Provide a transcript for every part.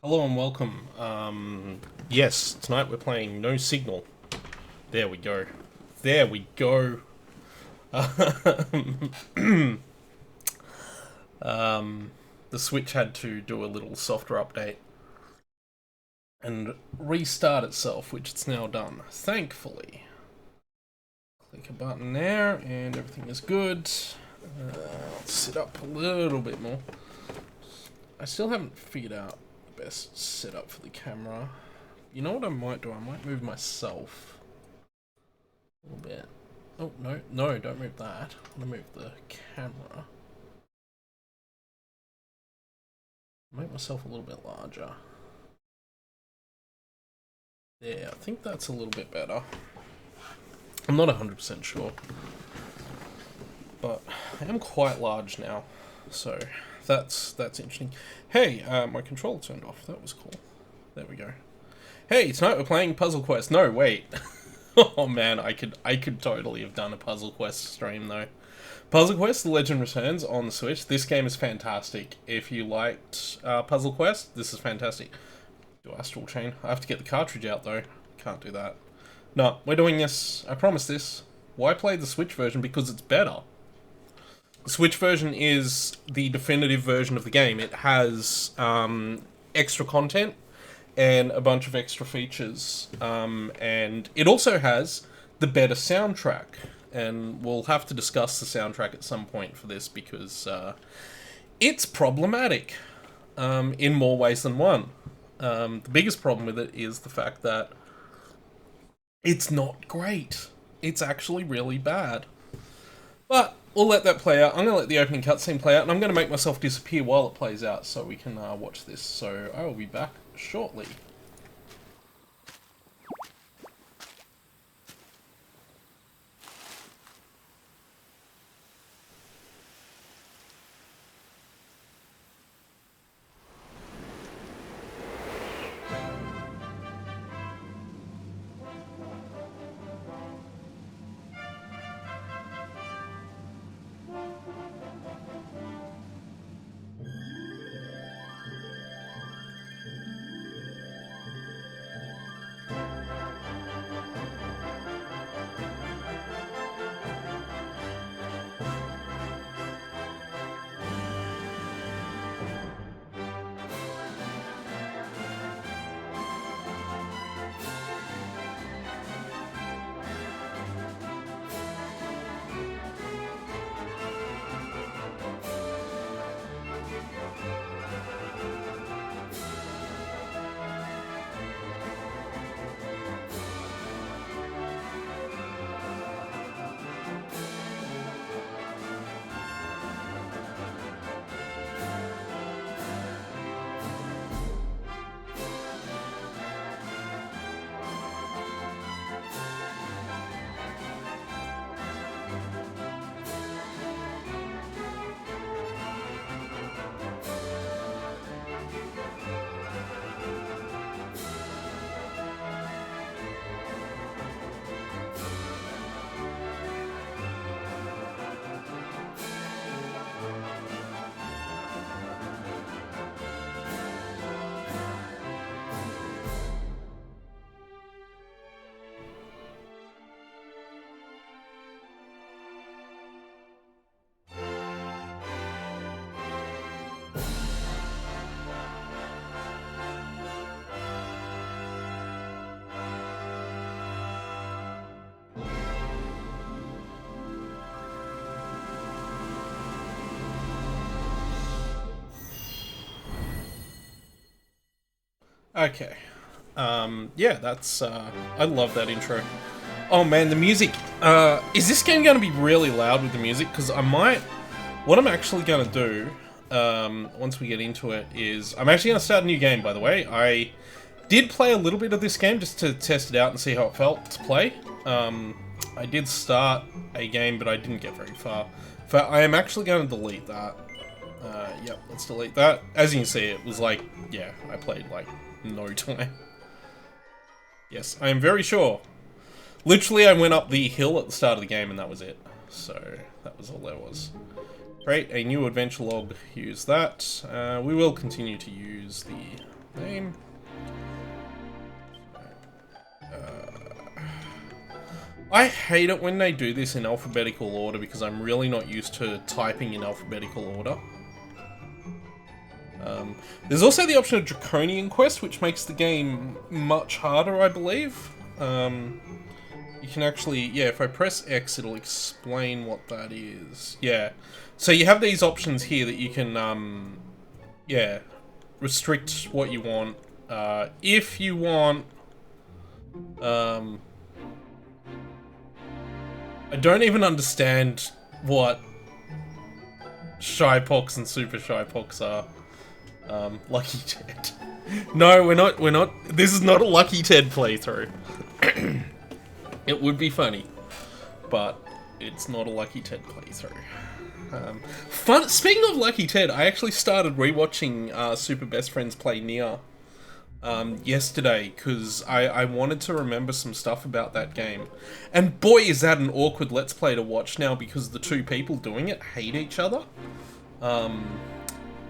Hello and welcome. Yes, tonight we're playing No Signal. There we go. There we go. The Switch had to do a little software update and restart itself, which it's now done, thankfully. Click a button there and everything is good. Let's sit up a little bit more. I still haven't figured out the best setup for the camera. You know what I might do? I might move myself a little bit. Oh, no, don't move that. I want to move the camera. Make myself a little bit larger. Yeah, I think that's a little bit better. I'm not 100% sure. But I am quite large now. So that's interesting. Hey, my controller turned off. That was cool. There we go. Hey, tonight we're playing Puzzle Quest. No, wait. Oh man, I could totally have done a Puzzle Quest stream though. Puzzle Quest: The Legend Returns on the Switch. This game is fantastic. If you liked Puzzle Quest, this is fantastic. Do Astral Chain. I have to get the cartridge out though. Can't do that. No, we're doing this. I promise this. Why play the Switch version? Because it's better. The Switch version is the definitive version of the game. It has extra content and a bunch of extra features. And it also has the better soundtrack. And we'll have to discuss the soundtrack at some point for this because it's problematic in more ways than one. The biggest problem with it is the fact that it's not great. It's actually really bad. But we'll let that play out. I'm going to let the opening cutscene play out, and I'm going to make myself disappear while it plays out so we can watch this. So I will be back shortly. Okay. Yeah, that's, I love that intro. Oh man, the music. Is this game going to be really loud with the music? Because what I'm actually going to do, once we get into it, is, I'm actually going to start a new game, by the way. I did play a little bit of this game just to test it out and see how it felt to play. I did start a game, but I didn't get very far. But I am actually going to delete that. Yep, let's delete that. As you can see, it was like, yeah, I played like no time. Yes, I am very sure. Literally, I went up the hill at the start of the game and that was it. So, that was all there was. Create a new adventure log, use that. We will continue to use the name. I hate it when they do this in alphabetical order because I'm really not used to typing in alphabetical order. There's also the option of Draconian Quest, which makes the game much harder, I believe. You can actually, yeah, if I press X, it'll explain what that is. Yeah. So you have these options here that you can, yeah, restrict what you want. If you want, I don't even understand what Shypox and Super Shypox are. Lucky Ted. No, we're not, this is not a Lucky Ted playthrough. It would be funny, but it's not a Lucky Ted playthrough. Speaking of Lucky Ted, I actually started rewatching Super Best Friends play Nier yesterday because I wanted to remember some stuff about that game. And boy, is that an awkward Let's Play to watch now because the two people doing it hate each other.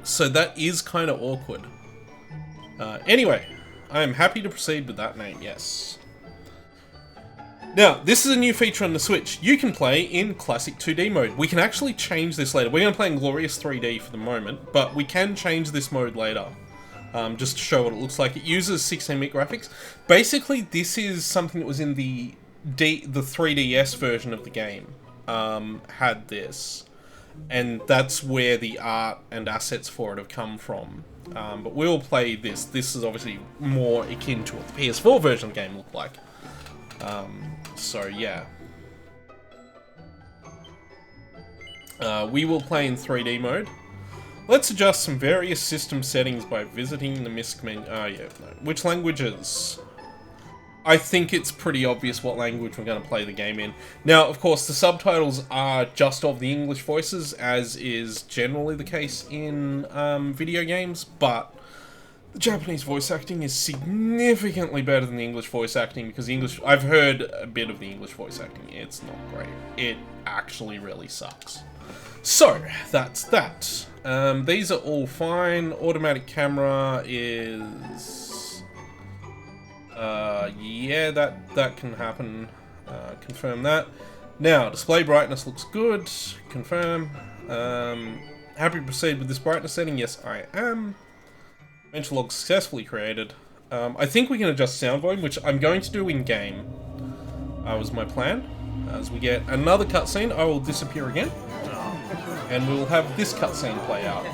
So that is kind of awkward. Anyway, I am happy to proceed with that name, yes. Now, this is a new feature on the Switch. You can play in classic 2D mode. We can actually change this later. We're going to play in glorious 3D for the moment, but we can change this mode later. Just to show what it looks like. It uses 16-bit graphics. Basically, this is something that was in the 3DS version of the game. Had this. And that's where the art and assets for it have come from. But we'll play this. This is obviously more akin to what the PS4 version of the game looked like. So yeah. We will play in 3D mode. Let's adjust some various system settings by visiting the MISC menu. Oh yeah, no. Which languages? I think it's pretty obvious what language we're going to play the game in. Now, of course, the subtitles are just of the English voices, as is generally the case in video games, but the Japanese voice acting is significantly better than the English voice acting, because the English... I've heard a bit of the English voice acting. It's not great. It actually really sucks. So, that's that. These are all fine. Automatic camera is... yeah, that can happen. Confirm that. Now, display brightness looks good. Confirm. Happy to proceed with this brightness setting? Yes, I am. Mental log successfully created. I think we can adjust sound volume, which I'm going to do in-game. Was my plan. As we get another cutscene, I will disappear again. And we will have this cutscene play out.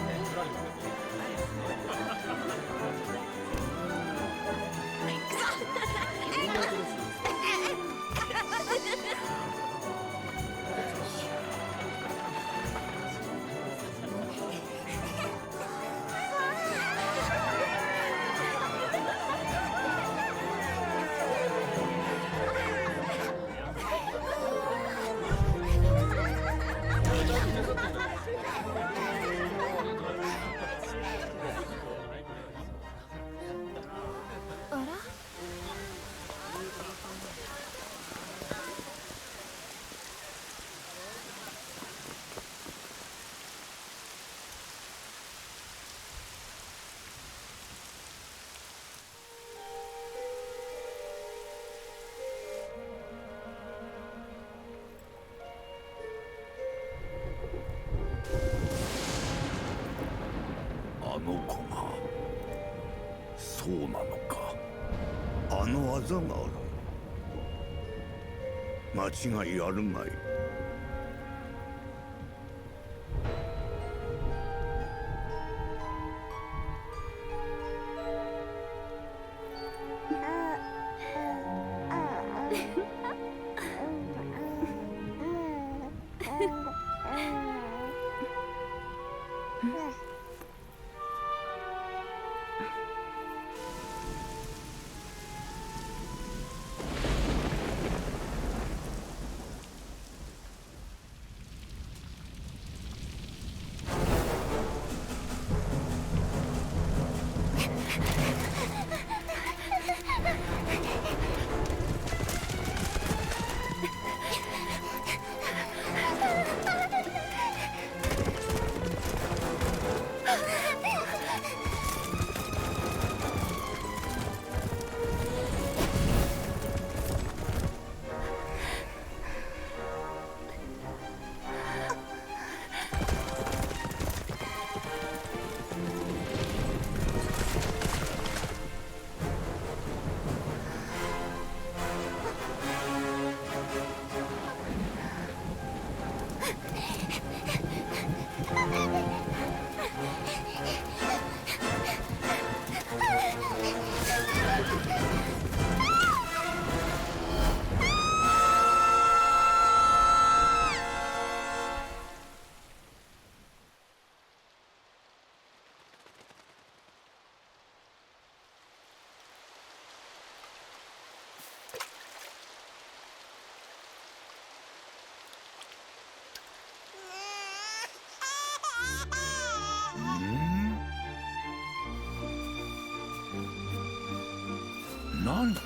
なんと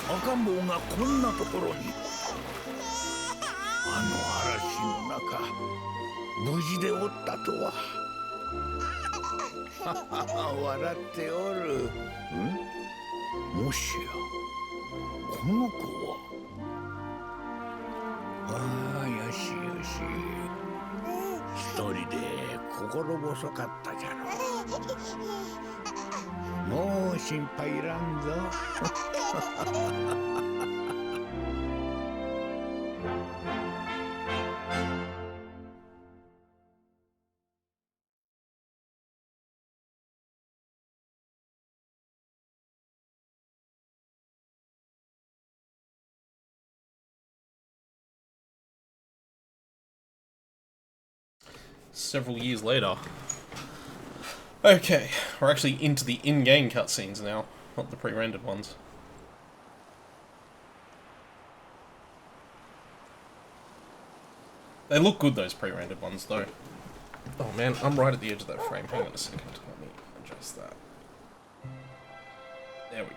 赤ん坊がこんなところに。あの嵐の中無事でおったとは。笑っておる。もしやこの子は。ああ、よしよし。一人で心細かったじゃろ。もう心配いらんぞ。Several years later. Okay, we're actually into the in-game cutscenes now, not the pre-rendered ones. They look good, those pre-rendered ones, though. Oh man, I'm right at the edge of that frame. Hang on a second. Let me adjust that. There we go.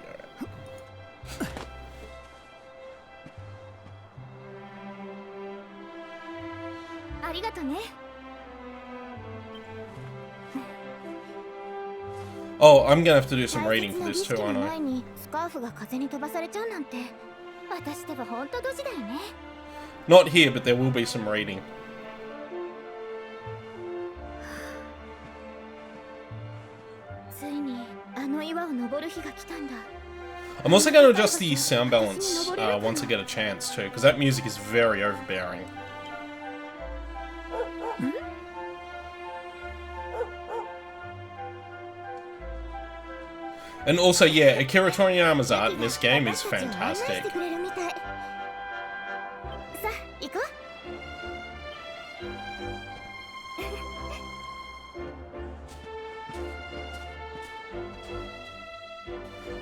Oh, I'm gonna have to do some rating for this too, aren't I? Not here, but there will be some rating. I'm also going to adjust the sound balance once I get a chance too, because that music is very overbearing. And also, yeah, Akira Toriyama's art in this game is fantastic.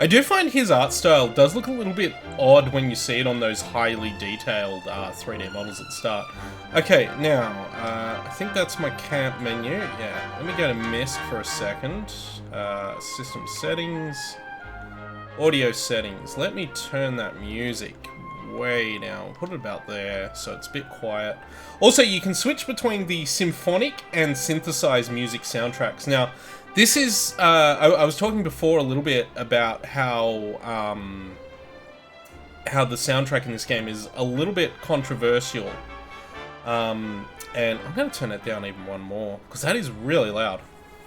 I do find his art style does look a little bit odd when you see it on those highly detailed 3D models at the start. Okay, now, I think that's my camp menu. Yeah, let me go to MISC for a second. System settings. Audio settings. Let me turn that music way down. Put it about there so it's a bit quiet. Also, you can switch between the symphonic and synthesized music soundtracks. Now, this is, I was talking before a little bit about how the soundtrack in this game is a little bit controversial. And I'm going to turn it down even one more, because that is really loud.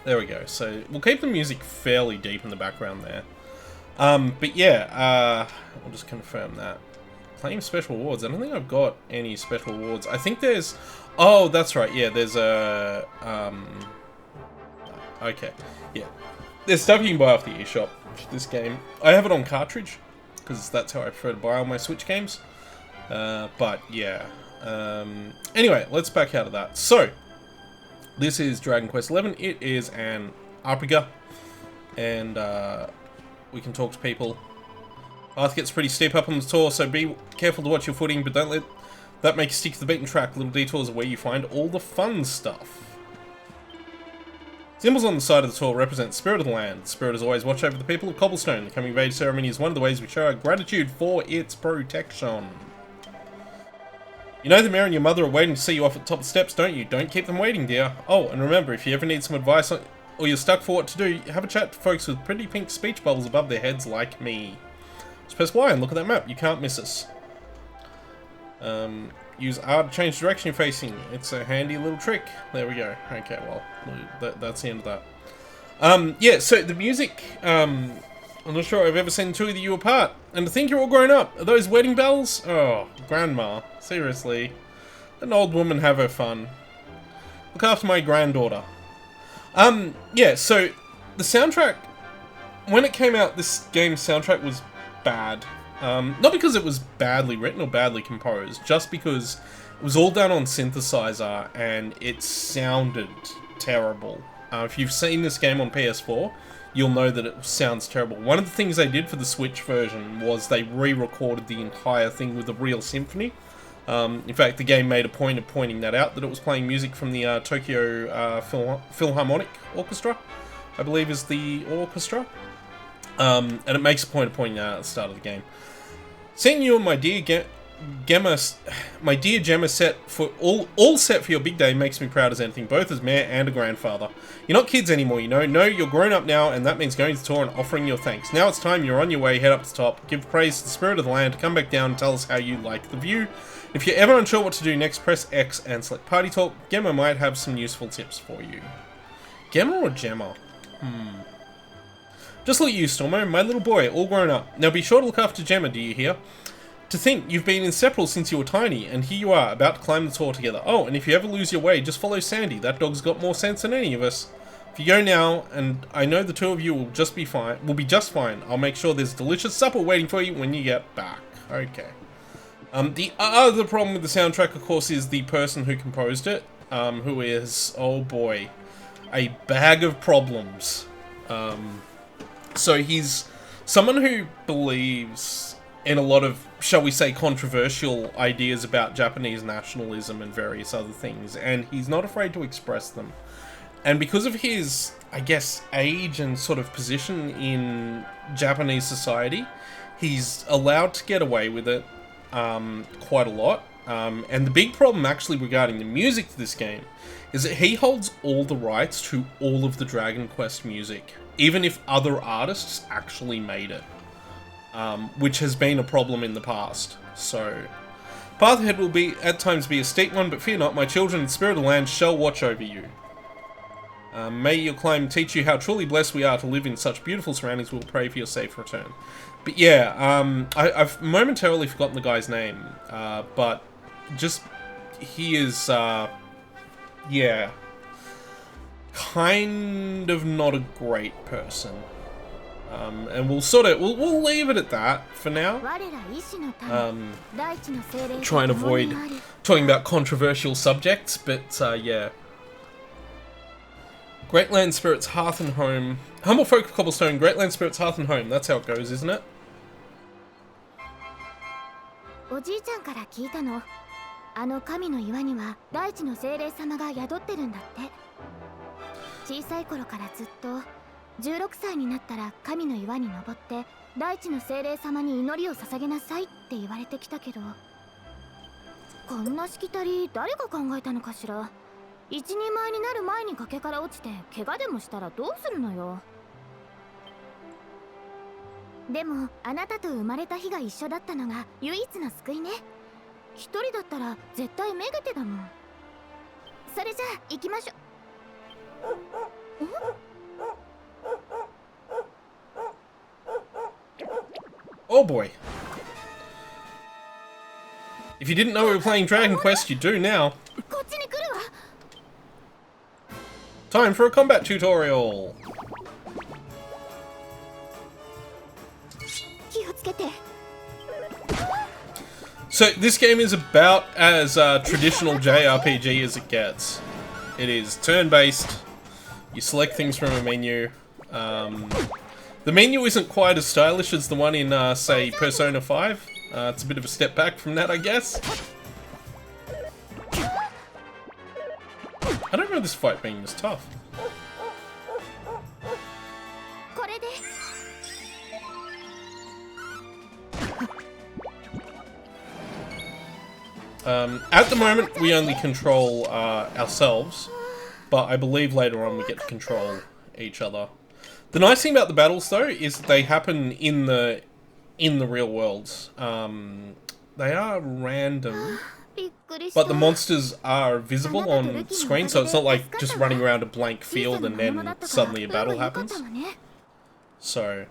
There we go. So we'll keep the music fairly deep in the background there. But yeah, I'll just confirm that. Claim special awards. I don't think I've got any special awards. I think there's... Oh, that's right. Yeah, there's a... Okay, yeah. There's stuff you can buy off the eShop for this game. I have it on cartridge, because that's how I prefer to buy all my Switch games. But, yeah. Anyway, let's back out of that. So, this is Dragon Quest XI. It is an RPG, and we can talk to people. Path gets pretty steep up on the tour, so be careful to watch your footing, but don't let that make you stick to the beaten track. Little detours are where you find all the fun stuff. Symbols on the side of the tour represent the spirit of the land. The spirit has always watched over the people of Cobblestone. The coming of age ceremony is one of the ways we show our gratitude for its protection. You know the mayor and your mother are waiting to see you off at the top of the steps, don't you? Don't keep them waiting, dear. Oh, and remember, if you ever need some advice or you're stuck for what to do, have a chat to folks with pretty pink speech bubbles above their heads like me. Just press Y and look at that map. You can't miss us. Use R to change the direction you're facing. It's a handy little trick. There we go. Okay, well, that's the end of that. Yeah, so the music, I'm not sure I've ever seen the two of you apart. And to think you're all grown up. Are those wedding bells? Oh, grandma. Seriously. Let an old woman have her fun. Look after my granddaughter. Yeah, so the soundtrack, when it came out, this game's soundtrack was bad. Not because it was badly written or badly composed, just because it was all done on synthesizer and it sounded terrible. If you've seen this game on PS4, you'll know that it sounds terrible. One of the things they did for the Switch version was they re-recorded the entire thing with a real symphony. In fact, the game made a point of pointing that out, that it was playing music from the Tokyo Philharmonic Orchestra, I believe is the orchestra. And it makes a point of pointing out at the start of the game. Seeing you and my dear Gemma set for all set for your big day makes me proud as anything, both as mayor and a grandfather. You're not kids anymore, you know. No, you're grown up now, and that means going to the tour and offering your thanks. Now it's time, you're on your way, head up to the top, give praise to the spirit of the land, come back down and tell us how you like the view. If you're ever unsure what to do next, press X and select Party Talk. Gemma might have some useful tips for you. Gemma or Gemma? Just look at you, Stormo, my little boy, all grown up. Now be sure to look after Gemma, do you hear? To think, you've been inseparable since you were tiny, and here you are, about to climb the tower together. Oh, and if you ever lose your way, just follow Sandy. That dog's got more sense than any of us. If you go now, and I know the two of you will be just fine. I'll make sure there's delicious supper waiting for you when you get back. Okay. The other problem with the soundtrack, of course, is the person who composed it, who is, oh boy, a bag of problems. So he's someone who believes in a lot of, shall we say, controversial ideas about Japanese nationalism and various other things, and he's not afraid to express them. And because of his, I guess, age and sort of position in Japanese society, he's allowed to get away with it quite a lot. And the big problem actually regarding the music to this game is that he holds all the rights to all of the Dragon Quest music, even if other artists actually made it. Which has been a problem in the past. So, path ahead will at times be a steep one, but fear not, my children, the spirit of the land shall watch over you. May your climb teach you how truly blessed we are to live in such beautiful surroundings. We'll pray for your safe return. But yeah, I've momentarily forgotten the guy's name, but just, he is, yeah, kind of not a great person. And we'll leave it at that for now. Try and avoid talking about controversial subjects, but yeah. Great Land Spirits, Hearth and Home. Humble Folk of Cobblestone, Great Land Spirits, Hearth and Home. That's how it goes, isn't it? おじいちゃんから聞いたの。あの神の岩には大地の精霊様が宿ってるんだって。小さい頃からずっと16歳になったら神の岩に登って大地の精霊様に祈りを捧げなさいって言われてきたけど、こんなしきたり誰が考えたのかしら。一人前になる前に崖から落ちて怪我でもしたらどうするのよ。でもあなたと生まれた日が一緒だったのが唯一の救いね。一人だったら絶対めげてだもん。それじゃあ行きましょ。Oh boy. If you didn't know we were playing Dragon Quest, you do now. Time for a combat tutorial. So this game is about as traditional JRPG as it gets. It is turn-based. You select things from a menu. The menu isn't quite as stylish as the one in, say, Persona 5. It's a bit of a step back from that, I guess. I don't remember this fight being this tough. At the moment, we only control ourselves, but I believe later on we get to control each other. The nice thing about the battles, though, is that they happen in the real world. They are random, but the monsters are visible on screen, so it's not like just running around a blank field and then suddenly a battle happens. So...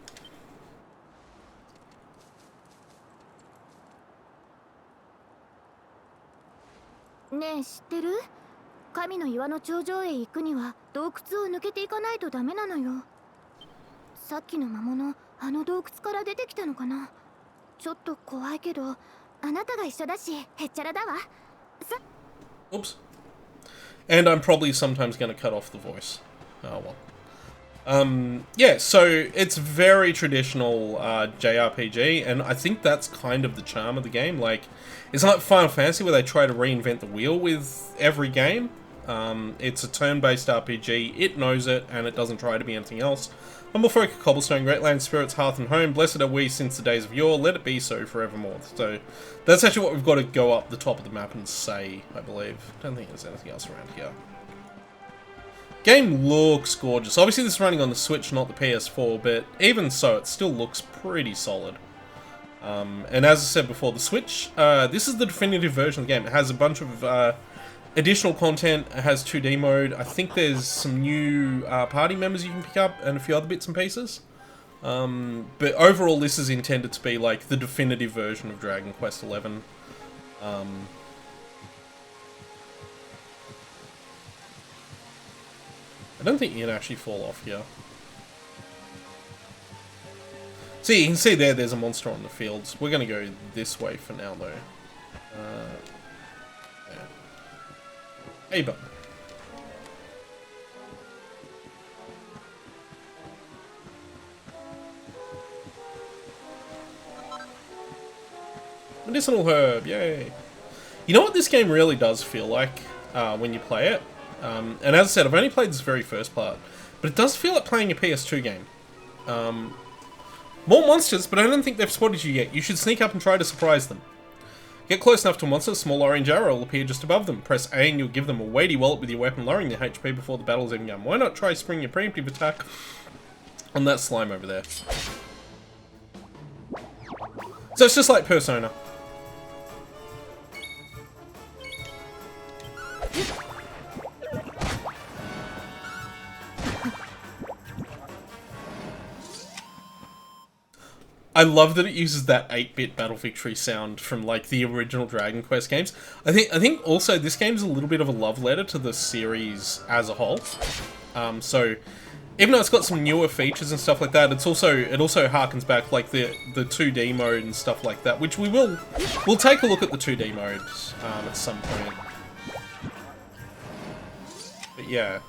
ねえ、知ってる？神の岩の頂上へ行くには洞窟を抜けていかないとダメなのよ。さっきの魔物、あの洞窟から出てきたのかな。ちょっと怖いけど、あなたが一緒だし、へっちゃらだわ。Oops. And I'm probably sometimes going to cut off the voice. Oh well. Yeah, so it's very traditional JRPG, and I think that's kind of the charm of the game. Like, it's not Final Fantasy where they try to reinvent the wheel with every game. It's a turn-based RPG. It knows it, and it doesn't try to be anything else. Humble folk of Cobblestone, Great Land Spirits, Hearth and Home, blessed are we since the days of yore, let it be so forevermore. So, that's actually what we've got to go up the top of the map and say, I believe. Don't think there's anything else around here. Game looks gorgeous. Obviously this is running on the Switch, not the PS4, but even so, it still looks pretty solid. And as I said before, the Switch, this is the definitive version of the game. It has a bunch of additional content. It has 2D mode. I think there's some new party members you can pick up and a few other bits and pieces. But overall, this is intended to be like the definitive version of Dragon Quest XI. I don't think you can actually fall off here. See, you can see there's a monster on the fields. We're going to go this way for now, though. Yeah. A button. Medicinal herb, yay. You know what this game really does feel like when you play it? And as I said, I've only played this very first part, but it does feel like playing a PS2 game. More monsters, but I don't think they've spotted you yet. You should sneak up and try to surprise them. Get close enough to a monster, a small orange arrow will appear just above them. Press A and you'll give them a weighty wallop with your weapon, lowering their HP before the battle's even begun. Why not try springing a preemptive attack on that slime over there? So it's just like Persona. I love that it uses that 8-bit Battle Victory sound from like the original Dragon Quest games. I think also this game's a little bit of a love letter to the series as a whole. So even though it's got some newer features and stuff like that, it also harkens back like the 2D mode and stuff like that, which we'll take a look at the 2D mode at some point. But yeah,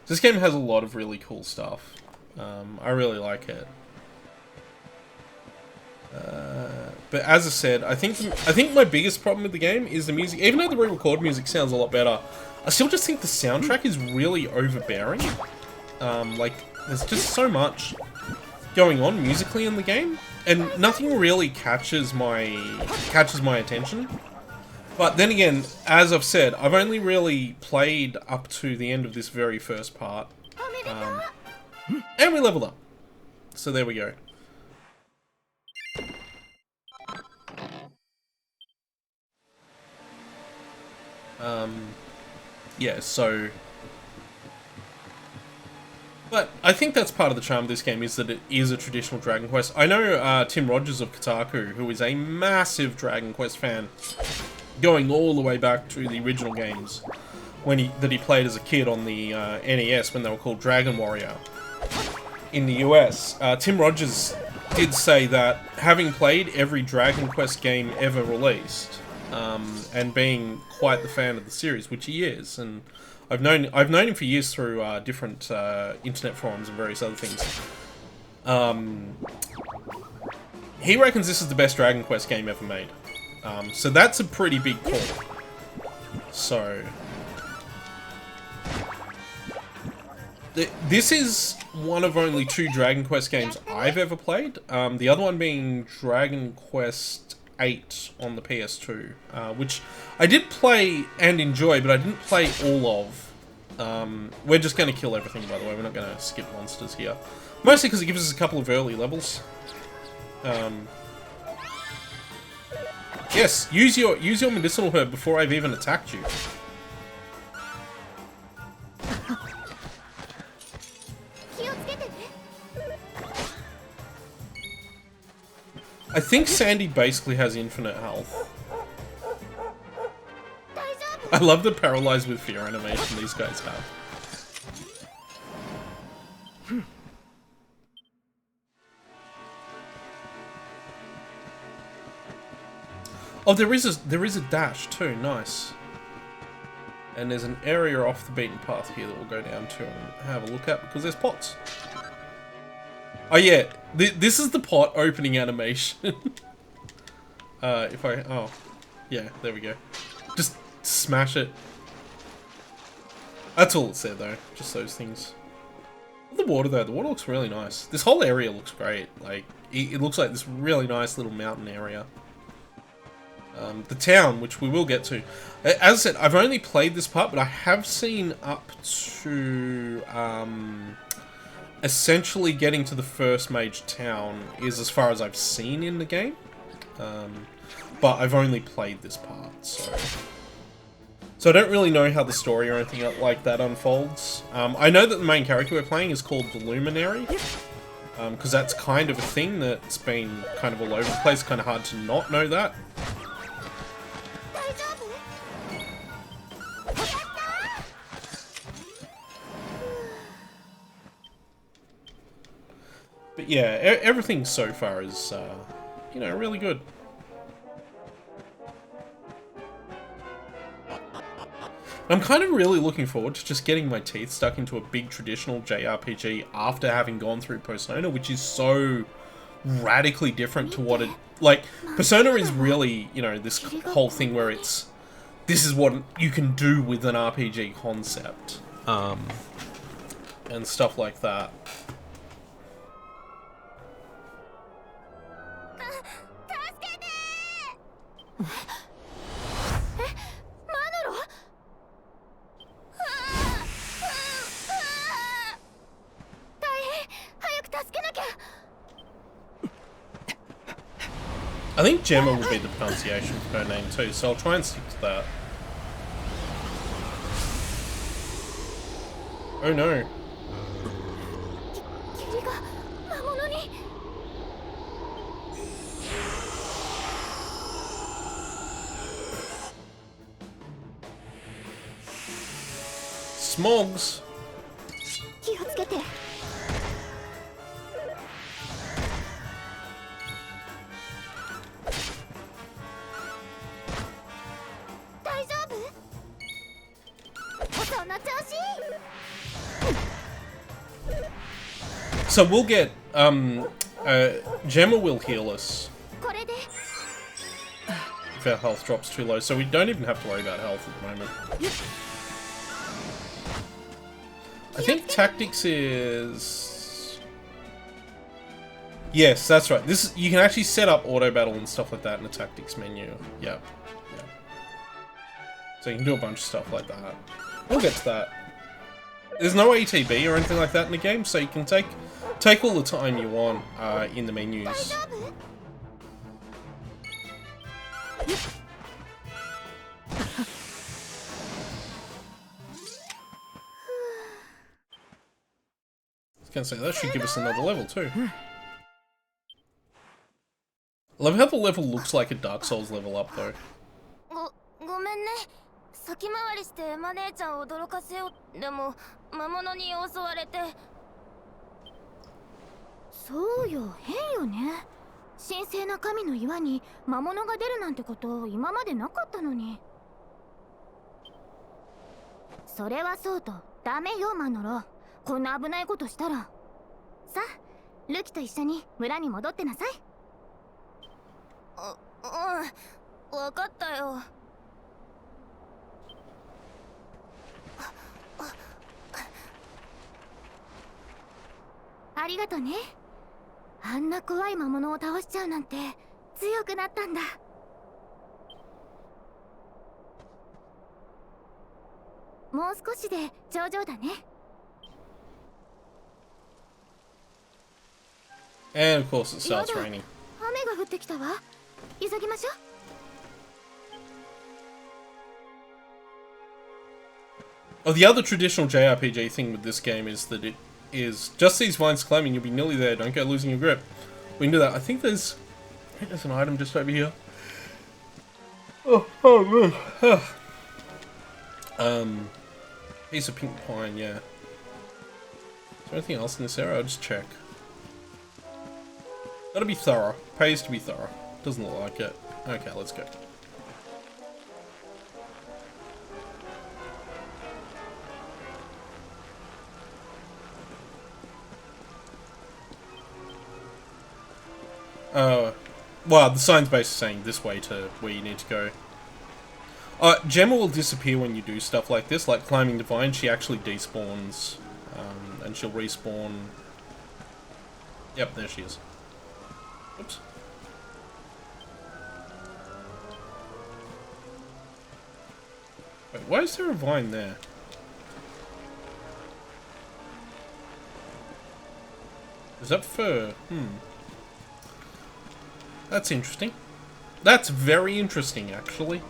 this game has a lot of really cool stuff. I really like it. But as I said, I think my biggest problem with the game is the music. Even though the re-record music sounds a lot better, I still just think the soundtrack is really overbearing. Like, there's just so much going on musically in the game, and nothing really catches my attention. But then again, as I've said, I've only really played up to the end of this very first part, and we leveled up. So there we go. Yeah, so... But I think that's part of the charm of this game, is that it is a traditional Dragon Quest. I know Tim Rogers of Kotaku, who is a massive Dragon Quest fan, going all the way back to the original games, that he played as a kid on the NES when they were called Dragon Warrior. In the US, Tim Rogers did say that having played every Dragon Quest game ever released, and being quite the fan of the series, which he is, and I've known him for years through different internet forums and various other things. He reckons this is the best Dragon Quest game ever made. So that's a pretty big call. So this is one of only 2 Dragon Quest games I've ever played. The other one being Dragon Quest 8 on the PS2, which I did play and enjoy, but I didn't play all of. We're just going to kill everything, by the way. We're not going to skip monsters here. Mostly because it gives us a couple of early levels. Yes, use your medicinal herb before I've even attacked you. I think Sandy basically has infinite health. I love the paralyzed with fear animation these guys have. Oh, there is a dash too. Nice. And there's an area off the beaten path here that we'll go down to and have a look at because there's pots. Oh yeah, this is the pot opening animation. Oh, yeah, there we go. Just smash it. That's all it's there though, just those things. The water though, the water looks really nice. This whole area looks great. Like, it looks like this really nice little mountain area. The town, which we will get to. As I said, I've only played this part, but I have seen up to essentially getting to the first major town is as far as I've seen in the game. But I've only played this part, so I don't really know how the story or anything like that unfolds. I know that the main character we're playing is called the Luminary, because that's kind of a thing that's been kind of all over the place. Kind of hard to not know that. But yeah, everything so far is, you know, really good. I'm kind of really looking forward to just getting my teeth stuck into a big traditional JRPG after having gone through Persona, which is so radically different to what it... Like, Persona is really, you know, this whole thing where it's... This is what you can do with an RPG concept. And stuff like that. I think Gemma will be the pronunciation for her name too, so I'll try and stick to that. Oh no. Smogs. So we'll get, Gemma will heal us if our health drops too low, so we don't even have to worry about health at the moment. I think tactics is... Yes, that's right. This is, you can actually set up auto battle and stuff like that in the tactics menu. Yeah. So you can do a bunch of stuff like that. We'll get to that. There's no ATB or anything like that in the game, so you can take all the time you want in the menus. I was gonna say, that should give us another level too. I love how the level looks like a Dark Souls level up though. 先回りしてマネーちゃんを驚かせよう。でも魔物に襲われて。そうよ、変よね。神聖な神の岩に魔物が出るなんてこと今までなかったのに。それはそうとダメよマノロ。こんな危ないことしたら。さあ、ルキと一緒に村に戻ってなさい。うん、わかったよ。ありがとね。あんな怖い魔物を倒しちゃうなんて強くなったんだ。もう少しで頂上だね。And of course it starts raining. 雨が降ってきたわ。急ぎましょう。Oh, the other traditional JRPG thing with this game is that it is just these vines climbing, you'll be nearly there, don't go losing your grip. We can do that. I think there's an item just over here. Oh man. Piece of pink pine, yeah. Is there anything else in this area? I'll just check. Gotta be thorough. Pays to be thorough. Doesn't look like it. Okay, let's go. Well, the sign's basically saying this way to where you need to go. Gemma will disappear when you do stuff like this, like climbing the vine. She actually despawns, and she'll respawn. Yep, there she is. Oops. Wait, why is there a vine there? Is that for... That's interesting. That's very interesting, actually.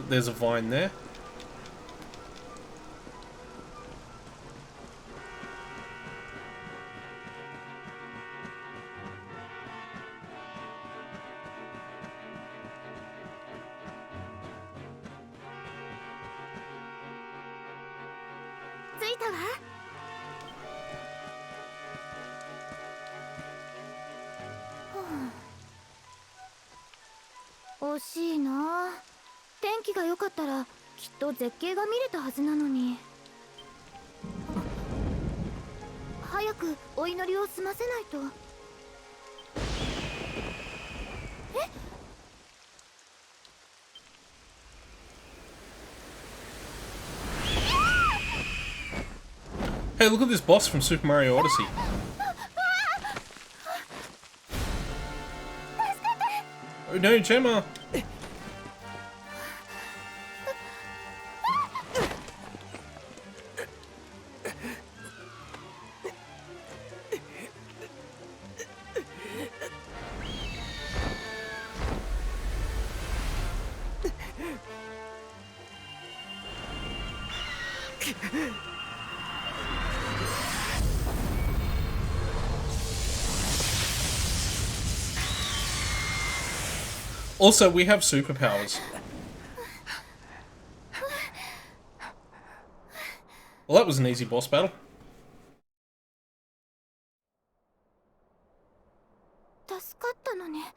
There's a vine there. Hmm. 惜しいな。天気が良かったらきっと絶景が見れたはずなのに。早くお祈りを済ませないと。Hey, look at this boss from Super Mario Odyssey. Oh no, Gemma! Also, we have superpowers. Well, that was an easy boss battle. 助かったのね。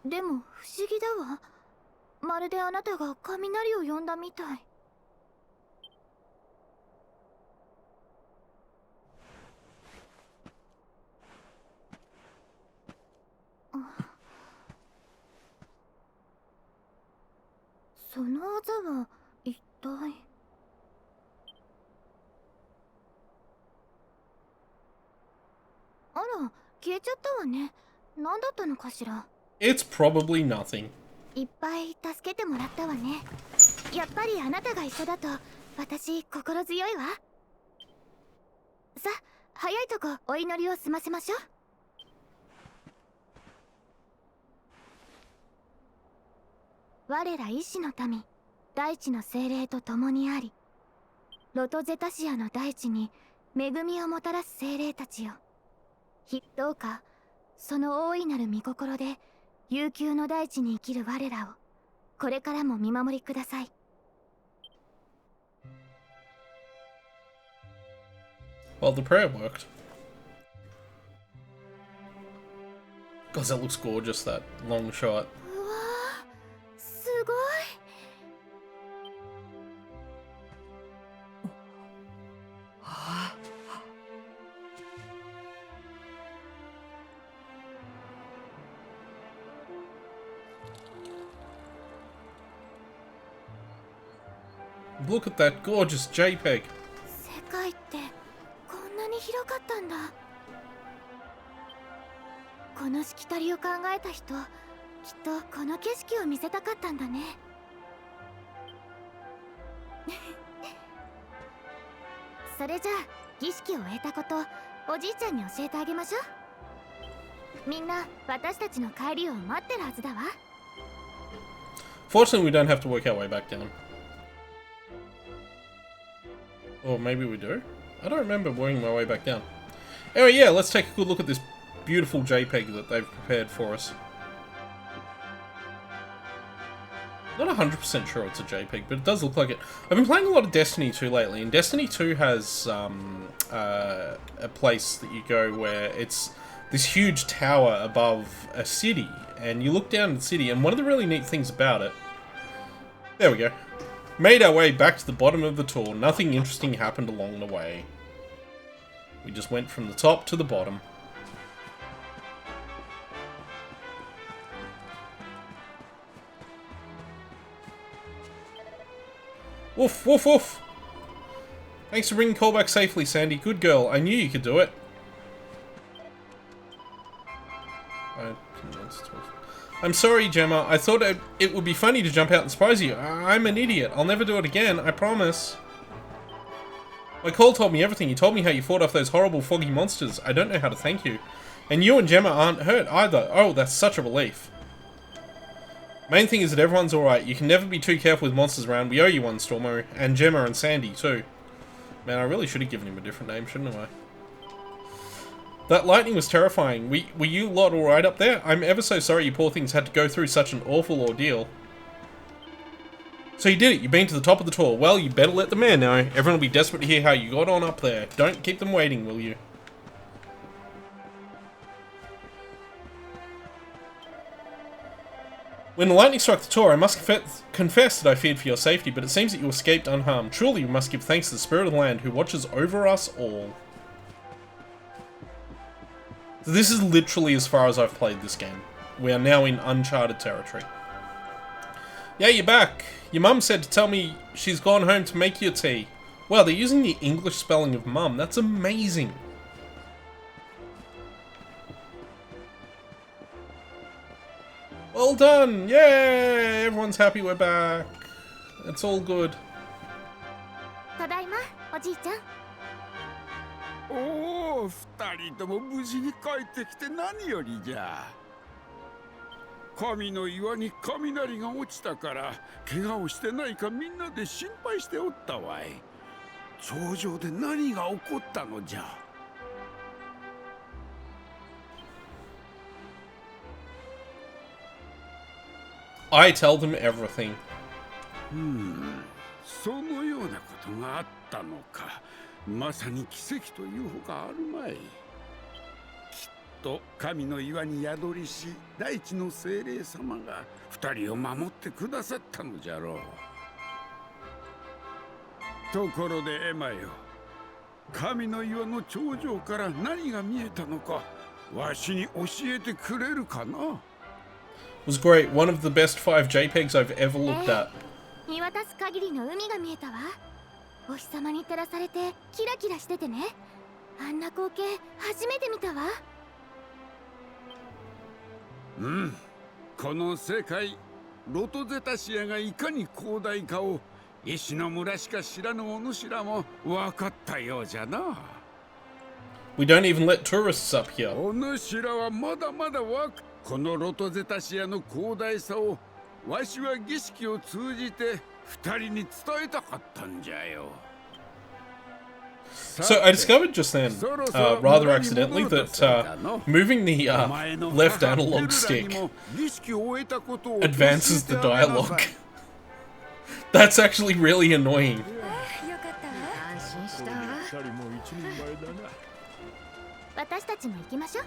でも不思議だわ。まるであなたが雷を呼んだみたい。その技は一体。あら、消えちゃったわね。何だったのかしら。It's probably nothing. いっぱい助けてもらったわね。やっぱりあなたが一緒だと私心強いわ。さあ、早いとこお祈りを済ませましょう。我ら医師の民、大地の精霊と共にあり、ロトゼタシアの大地に恵みをもたらす精霊たちよ。どうかその大いなる御心で悠久の大地に生きる我らをこれからも見守りください。Well, the prayer worked. God, that looks gorgeous, that long shot. うわー、すごい。Look at that gorgeous JPEG. 世界ってこんなに広かったんだ。このしきたりを考えた人、きっとこの景色を見せたかったんだね。それじゃあ儀式を終えたことおじいちゃんに教えてあげましょう。みんな私たちの帰りを待ってるはずだわ。 Fortunately, we don't have to work our way back down. Or maybe we do? I don't remember working my way back down. Anyway, yeah, let's take a good look at this beautiful JPEG that they've prepared for us. Not 100% sure it's a JPEG, but it does look like it. I've been playing a lot of Destiny 2 lately, and Destiny 2 has a place that you go where it's this huge tower above a city, and you look down at the city, and one of the really neat things about it... There we go. Made our way back to the bottom of the tour. Nothing interesting happened along the way. We just went from the top to the bottom. Woof, woof, woof. Thanks for bringing the call back safely, Sandy. Good girl. I knew you could do it. I'm sorry, Gemma. I thought it would be funny to jump out and surprise you. I'm an idiot. I'll never do it again. I promise. My call told me everything. You told me how you fought off those horrible foggy monsters. I don't know how to thank you. And you and Gemma aren't hurt either. Oh, that's such a relief. Main thing is that everyone's alright. You can never be too careful with monsters around. We owe you one, Stormo. And Gemma and Sandy, too. Man, I really should have given him a different name, shouldn't I? That lightning was terrifying. Were you lot alright up there? I'm ever so sorry you poor things had to go through such an awful ordeal. So you did it. You've been to the top of the tour. Well, you better let the man know. Everyone will be desperate to hear how you got on up there. Don't keep them waiting, will you? When the lightning struck the tour, I must confess that I feared for your safety, but it seems that you escaped unharmed. Truly, we must give thanks to the spirit of the land who watches over us all. So this is literally as far as I've played this game. We are now in uncharted territory. Yeah, you're back. Your mum said to tell me she's gone home to make your tea. Wow, they're using the English spelling of mum. That's amazing. Well done! Yay! Everyone's happy we're back. It's all good. ただいま、おじいちゃん。おお、二人とも無事に帰ってきて何よりじゃ。神の岩に雷が落ちたから怪我をしてないかみんなで心配しておったわい。頂上で何が起こったのじゃ。I tell them everything. そのようなことがあったのか。まさに奇跡というほかあるまい。きっと神の岩に宿りし大地の精霊様が二人を守ってくださったのじゃろう。ところでエマよ、神の岩の頂上から何が見えたのかわしに教えてくれるかな。Was great. One of the best 5 JPEGs I've ever looked at. 見渡す限りの海が見えたわ。お日様に照らされてキラキラしててね。あんな光景初めて見たわ。この世界ロトゼタシアがいかに広大かを石の村しか知らぬお主らも分かったようじゃな。We don't even let tourists up here. お主らはまだまだこのロトゼタシアの広大さをわしは儀式を通じて二人に伝えたかったんじゃよ。So I discovered just then, rather accidentally, that moving the left analog stick advances the dialogue. That's actually really annoying. 私たちも行きましょう。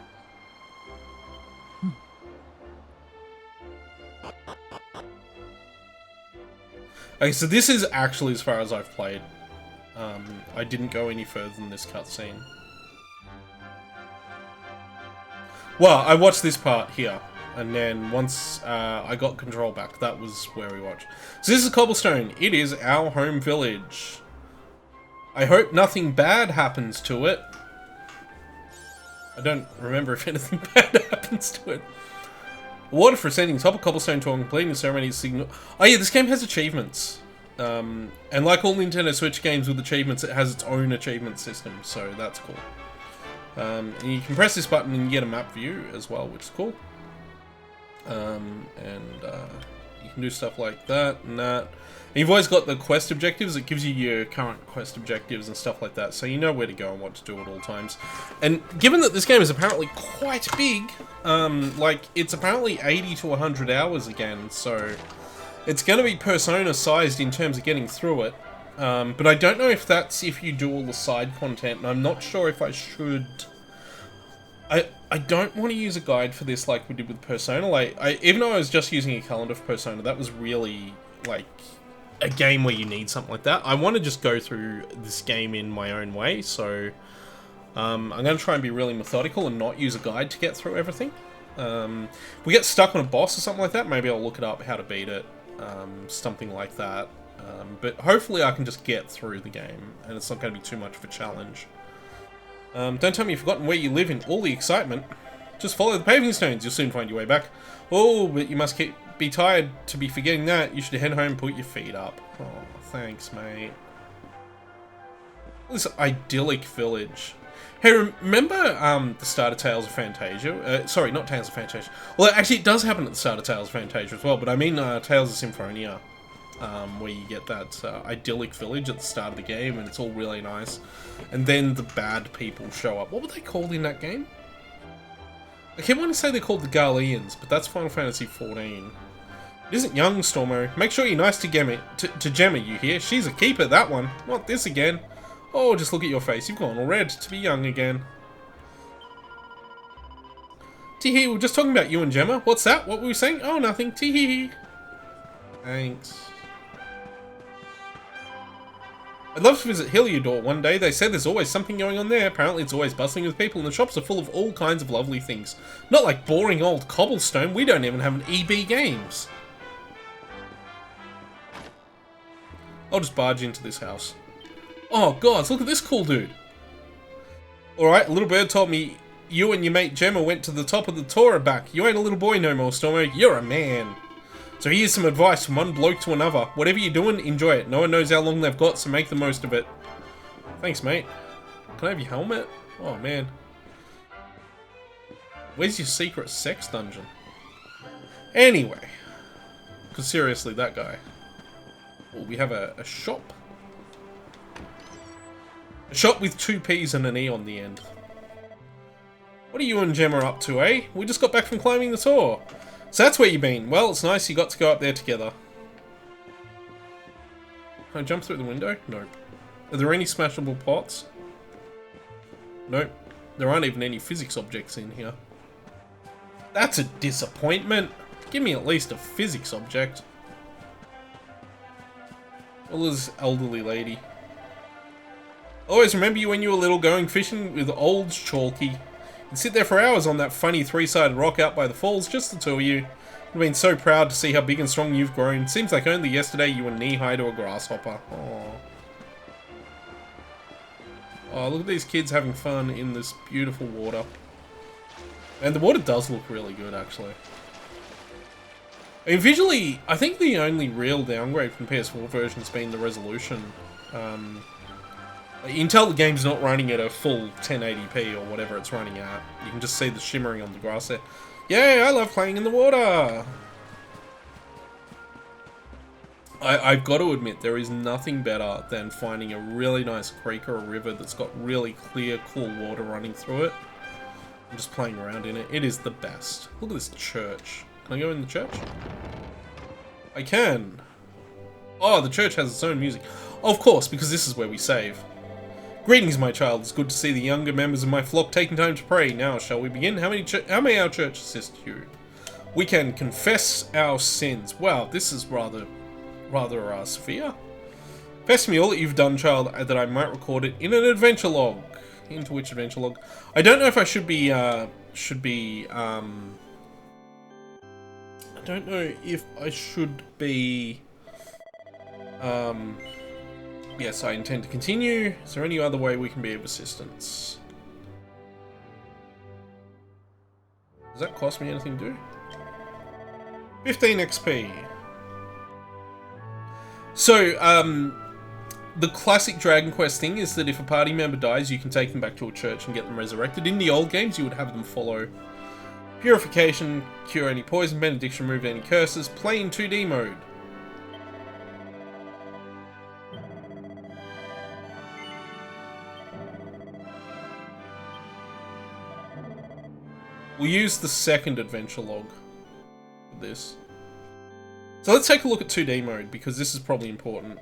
Okay, so this is actually as far as I've played. I didn't go any further than this cutscene. Well, I watched this part here, and then once I got control back, that was where we watched. So this is Cobblestone. It is our home village. I hope nothing bad happens to it. I don't remember if anything bad happens to it. Awarded for ascending top of Cobblestone to completing the ceremony signal. Oh yeah, this game has achievements. And like all Nintendo Switch games with achievements, it has its own achievement system, so that's cool. And you can press this button and you get a map view as well, which is cool. You can do stuff like that and that. And you've always got the quest objectives. It gives you your current quest objectives and stuff like that, so you know where to go and what to do at all times. And given that this game is apparently quite big, like, it's apparently 80 to 100 hours again, so it's going to be Persona-sized in terms of getting through it. But I don't know if that's if you do all the side content, and I'm not sure if I should... I don't want to use a guide for this like we did with Persona. Like, even though I was just using a calendar for Persona, that was really, like, a game where you need something like that. I want to just go through this game in my own way, so I'm going to try and be really methodical and not use a guide to get through everything. If we get stuck on a boss or something like that, maybe I'll look it up, how to beat it, something like that. But hopefully I can just get through the game, and it's not going to be too much of a challenge. Don't tell me you've forgotten where you live in all the excitement. Just follow the paving stones, you'll soon find your way back. Oh, but you must be tired to be forgetting that. You should head home and put your feet up. Oh, thanks, mate. This idyllic village. Hey, remember the start of Tales of Fantasia? Sorry, not Tales of Fantasia. Well, actually, it does happen at the start of Tales of Fantasia as well, but I mean Tales of Symphonia, where you get that idyllic village at the start of the game, and it's all really nice. And then the bad people show up. What were they called in that game? I keep wanting to say they're called the Garleans, but that's Final Fantasy XIV. It isn't young, Stormo. Make sure you're nice to Gemma, you hear? She's a keeper, that one. Not this again. Oh, just look at your face. You've gone all red to be young again. Tee-hee, we were just talking about you and Gemma. What's that? What were we saying? Oh, nothing. Tee-hee. Thanks. I'd love to visit Heliodor one day. They said there's always something going on there. Apparently it's always bustling with people and the shops are full of all kinds of lovely things. Not like boring old cobblestone. We don't even have an EB Games. I'll just barge into this house. Oh, gods, look at this cool dude. Alright, a little bird told me you and your mate Gemma went to the top of the Torah back. You ain't a little boy no more, Stormo. You're a man. So here's some advice from one bloke to another. Whatever you're doing, enjoy it. No one knows how long they've got, so make the most of it. Thanks, mate. Can I have your helmet? Oh, man. Where's your secret sex dungeon? Anyway. Because seriously, that guy. Oh, we have a shop. A shop with 2 P's and an E on the end. What are you and Gemma up to, eh? We just got back from climbing the Tor. So that's where you've been. Well, it's nice you got to go up there together. Can I jump through the window? Nope. Are there any smashable pots? Nope. There aren't even any physics objects in here. That's a disappointment. Give me at least a physics object. Well, this elderly lady. Always remember you when you were little going fishing with old Chalky. You'd sit there for hours on that funny 3-sided rock out by the falls, just the 2 of you. You've been so proud to see how big and strong you've grown. Seems like only yesterday you were knee-high to a grasshopper. Aww. Oh, look at these kids having fun in this beautiful water. And the water does look really good, actually. I mean, visually, I think the only real downgrade from PS4 version's been the resolution. You can tell the game's not running at a full 1080p or whatever it's running at. You can just see the shimmering on the grass there. Yay, I love playing in the water! I've got to admit, there is nothing better than finding a really nice creek or a river that's got really clear, cool water running through it. I'm just playing around in it. It is the best. Look at this church. Can I go in the church? I can. Oh, the church has its own music. Of course, because this is where we save. Greetings, my child. It's good to see the younger members of my flock taking time to pray. Now, shall we begin? How may our church assist you? We can confess our sins. Wow, this is rather severe. Confess to me all that you've done, child, that I might record it in an adventure log. Into which adventure log? I don't know if I should be, I don't know if I should be, yes, I intend to continue. Is there any other way we can be of assistance? Does that cost me anything to do? 15 XP. So, the classic Dragon Quest thing is that if a party member dies, you can take them back to a church and get them resurrected. In the old games, you would have them follow purification, cure any poison, benediction, remove any curses, play in 2D mode. We'll use the second adventure log for this. So let's take a look at 2D mode, because this is probably important.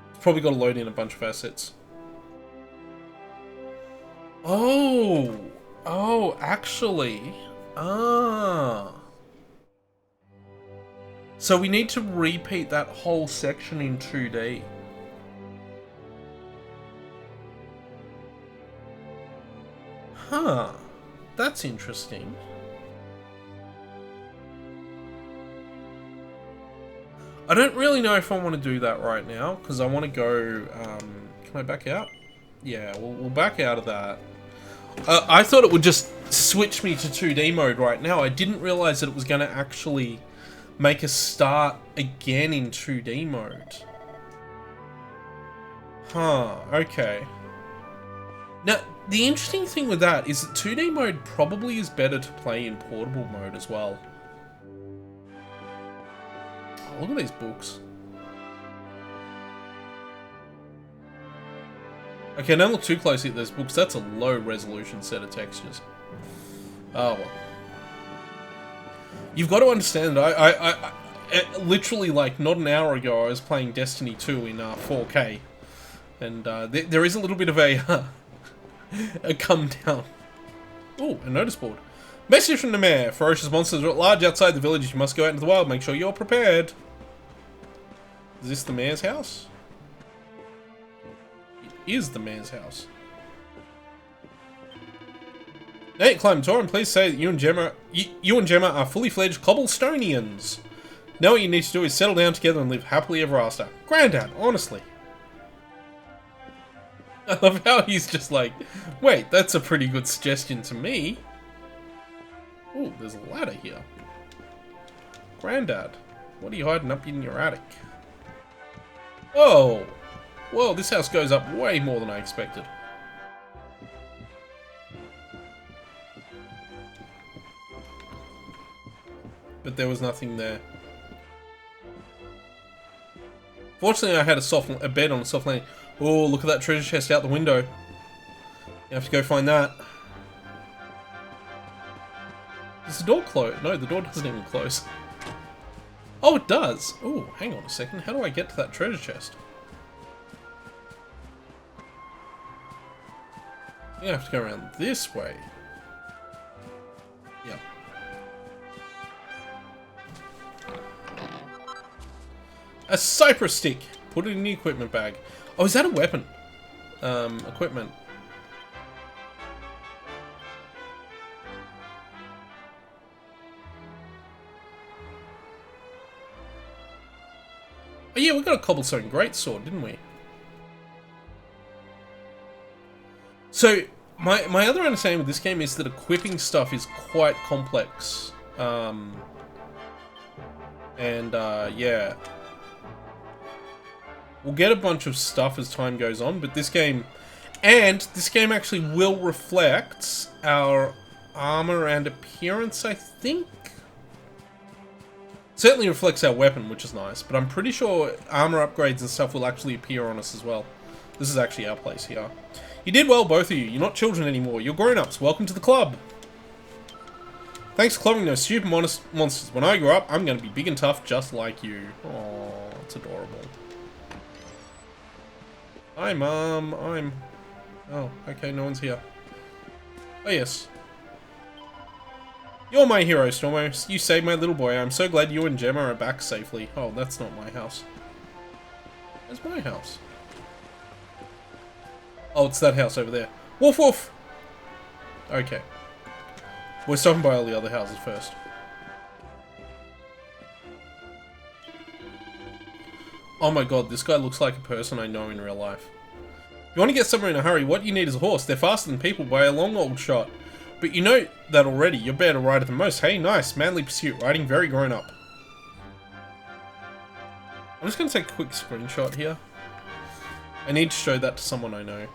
It's probably got to load in a bunch of assets. Oh! Oh, actually. Ah. So we need to repeat that whole section in 2D. Huh. That's interesting. I don't really know if I want to do that right now, because I want to go... can I back out? Yeah, we'll back out of that. I thought it would just switch me to 2D mode right now. I didn't realize that it was going to actually make us start again in 2D mode. Huh, okay. Now, the interesting thing with that is that 2D mode probably is better to play in portable mode as well. Oh, look at these books. Okay, don't look too closely at those books. That's a low resolution set of textures. Oh, well. You've got to understand, I literally, like, not an hour ago, I was playing Destiny 2 in 4K. And there is a little bit of a, a come down. Ooh, a notice board. Message from the mayor. Ferocious monsters are at large outside the village. You must go out into the wild. Make sure you're prepared. Is this the mayor's house? It is the mayor's house. Nate Climtor, and please say that you and Gemma are fully fledged Cobblestonians. Now what you need to do is settle down together and live happily ever after. Grandad, honestly. I love how he's just like, wait, that's a pretty good suggestion to me. Ooh, there's a ladder here. Grandad, what are you hiding up in your attic? Whoa! Whoa, this house goes up way more than I expected. But there was nothing there. Fortunately, I had a bed on a soft landing. Oh, look at that treasure chest out the window. You have to go find that. Does the door close? No, the door doesn't even close. Oh, it does. Oh, hang on a second. How do I get to that treasure chest? You have to go around this way. Yep. A cypress stick. Put it in the equipment bag. Oh, is that a weapon? Equipment. Oh yeah, we got a cobblestone greatsword, didn't we? So, my other understanding with this game is that equipping stuff is quite complex. Yeah. We'll get a bunch of stuff as time goes on, but this game actually will reflect our armor and appearance, I think? Certainly reflects our weapon, which is nice, but I'm pretty sure armor upgrades and stuff will actually appear on us as well. This is actually our place here. You did well, both of you. You're not children anymore. You're grown-ups. Welcome to the club. Thanks for clobbering those stupid monsters. When I grow up, I'm going to be big and tough just like you. Aww, it's adorable. Hi, Mum. Oh, okay, no one's here. Oh, yes. You're my hero, Stormo. You saved my little boy. I'm so glad you and Gemma are back safely. Oh, that's not my house. Where's my house? Oh, it's that house over there. Woof woof! Okay. We're stopping by all the other houses first. Oh my god, this guy looks like a person I know in real life. If you want to get somewhere in a hurry, what you need is a horse. They're faster than people by a long old shot. But you know that already. You're better to ride at the most. Hey, nice. Manly pursuit. Riding very grown up. I'm just going to take a quick screenshot here. I need to show that to someone I know.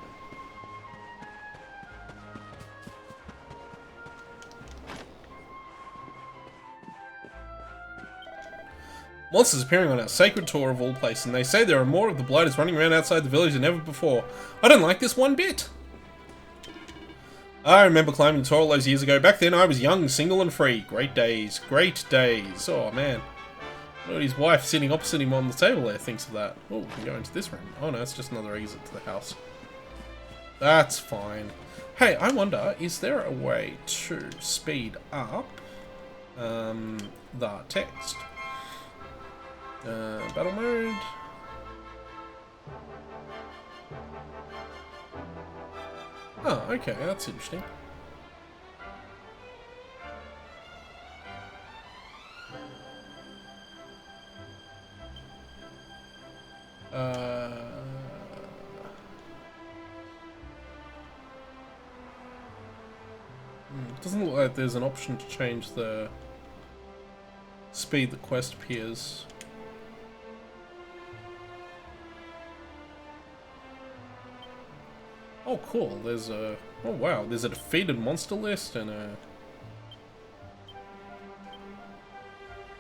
Monsters appearing on our sacred tour of all places, and they say there are more of the blighters running around outside the village than ever before. I don't like this one bit. I remember climbing the tour all those years ago. Back then I was young, single and free. Great days. Great days. Oh man. Look at his wife sitting opposite him on the table there thinks of that. Oh, we can go into this room. Oh no, it's just another exit to the house. That's fine. Hey, I wonder, is there a way to speed up the text? Battle mode. Oh, okay, that's interesting. Doesn't look like there's an option to change the speed the quest appears. Oh, cool. There's a... Oh, wow. There's a defeated monster list and a...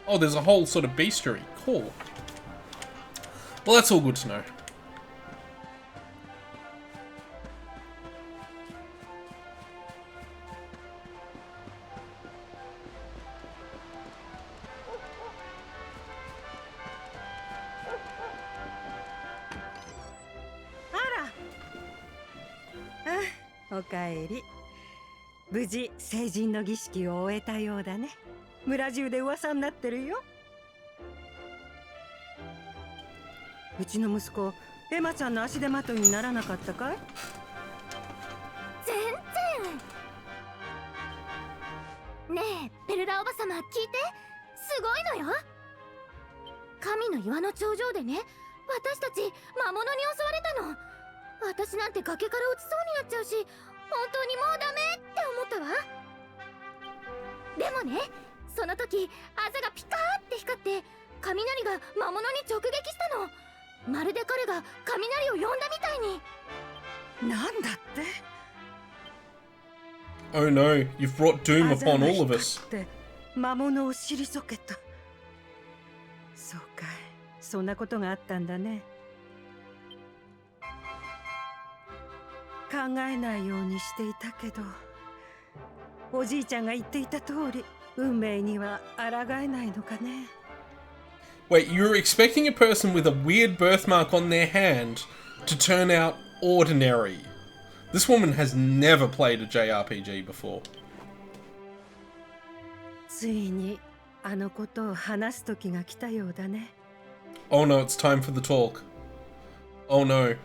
Oh, there's a whole sort of bestiary. Cool. Well, that's all good to know.おかえり。無事成人の儀式を終えたようだね。村中で噂になってるよ。うちの息子エマちゃんの足手まといにならなかったかい？全然。ねえベルラおばさま聞いて、すごいのよ。神の岩の頂上でね、私たち魔物に襲われたの。私なんて崖から落ちそうになっちゃうし、本当にもうダメって思ったわ。でもね、その時あざがピカーって光って雷が魔物に直撃したの。まるで彼が雷を呼んだみたいに。なんだって？ Oh no, you've brought doom upon all of us. 魔物を退けた。そうかい、そんなことがあったんだね。考えないようにしていたけど、おじいちゃんが言っていた通り、運命には抗えないのかね。Wait, you're expecting a person with a weird birthmark on their hand to turn out ordinary? This woman has never played a JRPG before. ついにあのことを話す時が来たようだね。Oh no, it's time for the talk. Oh no.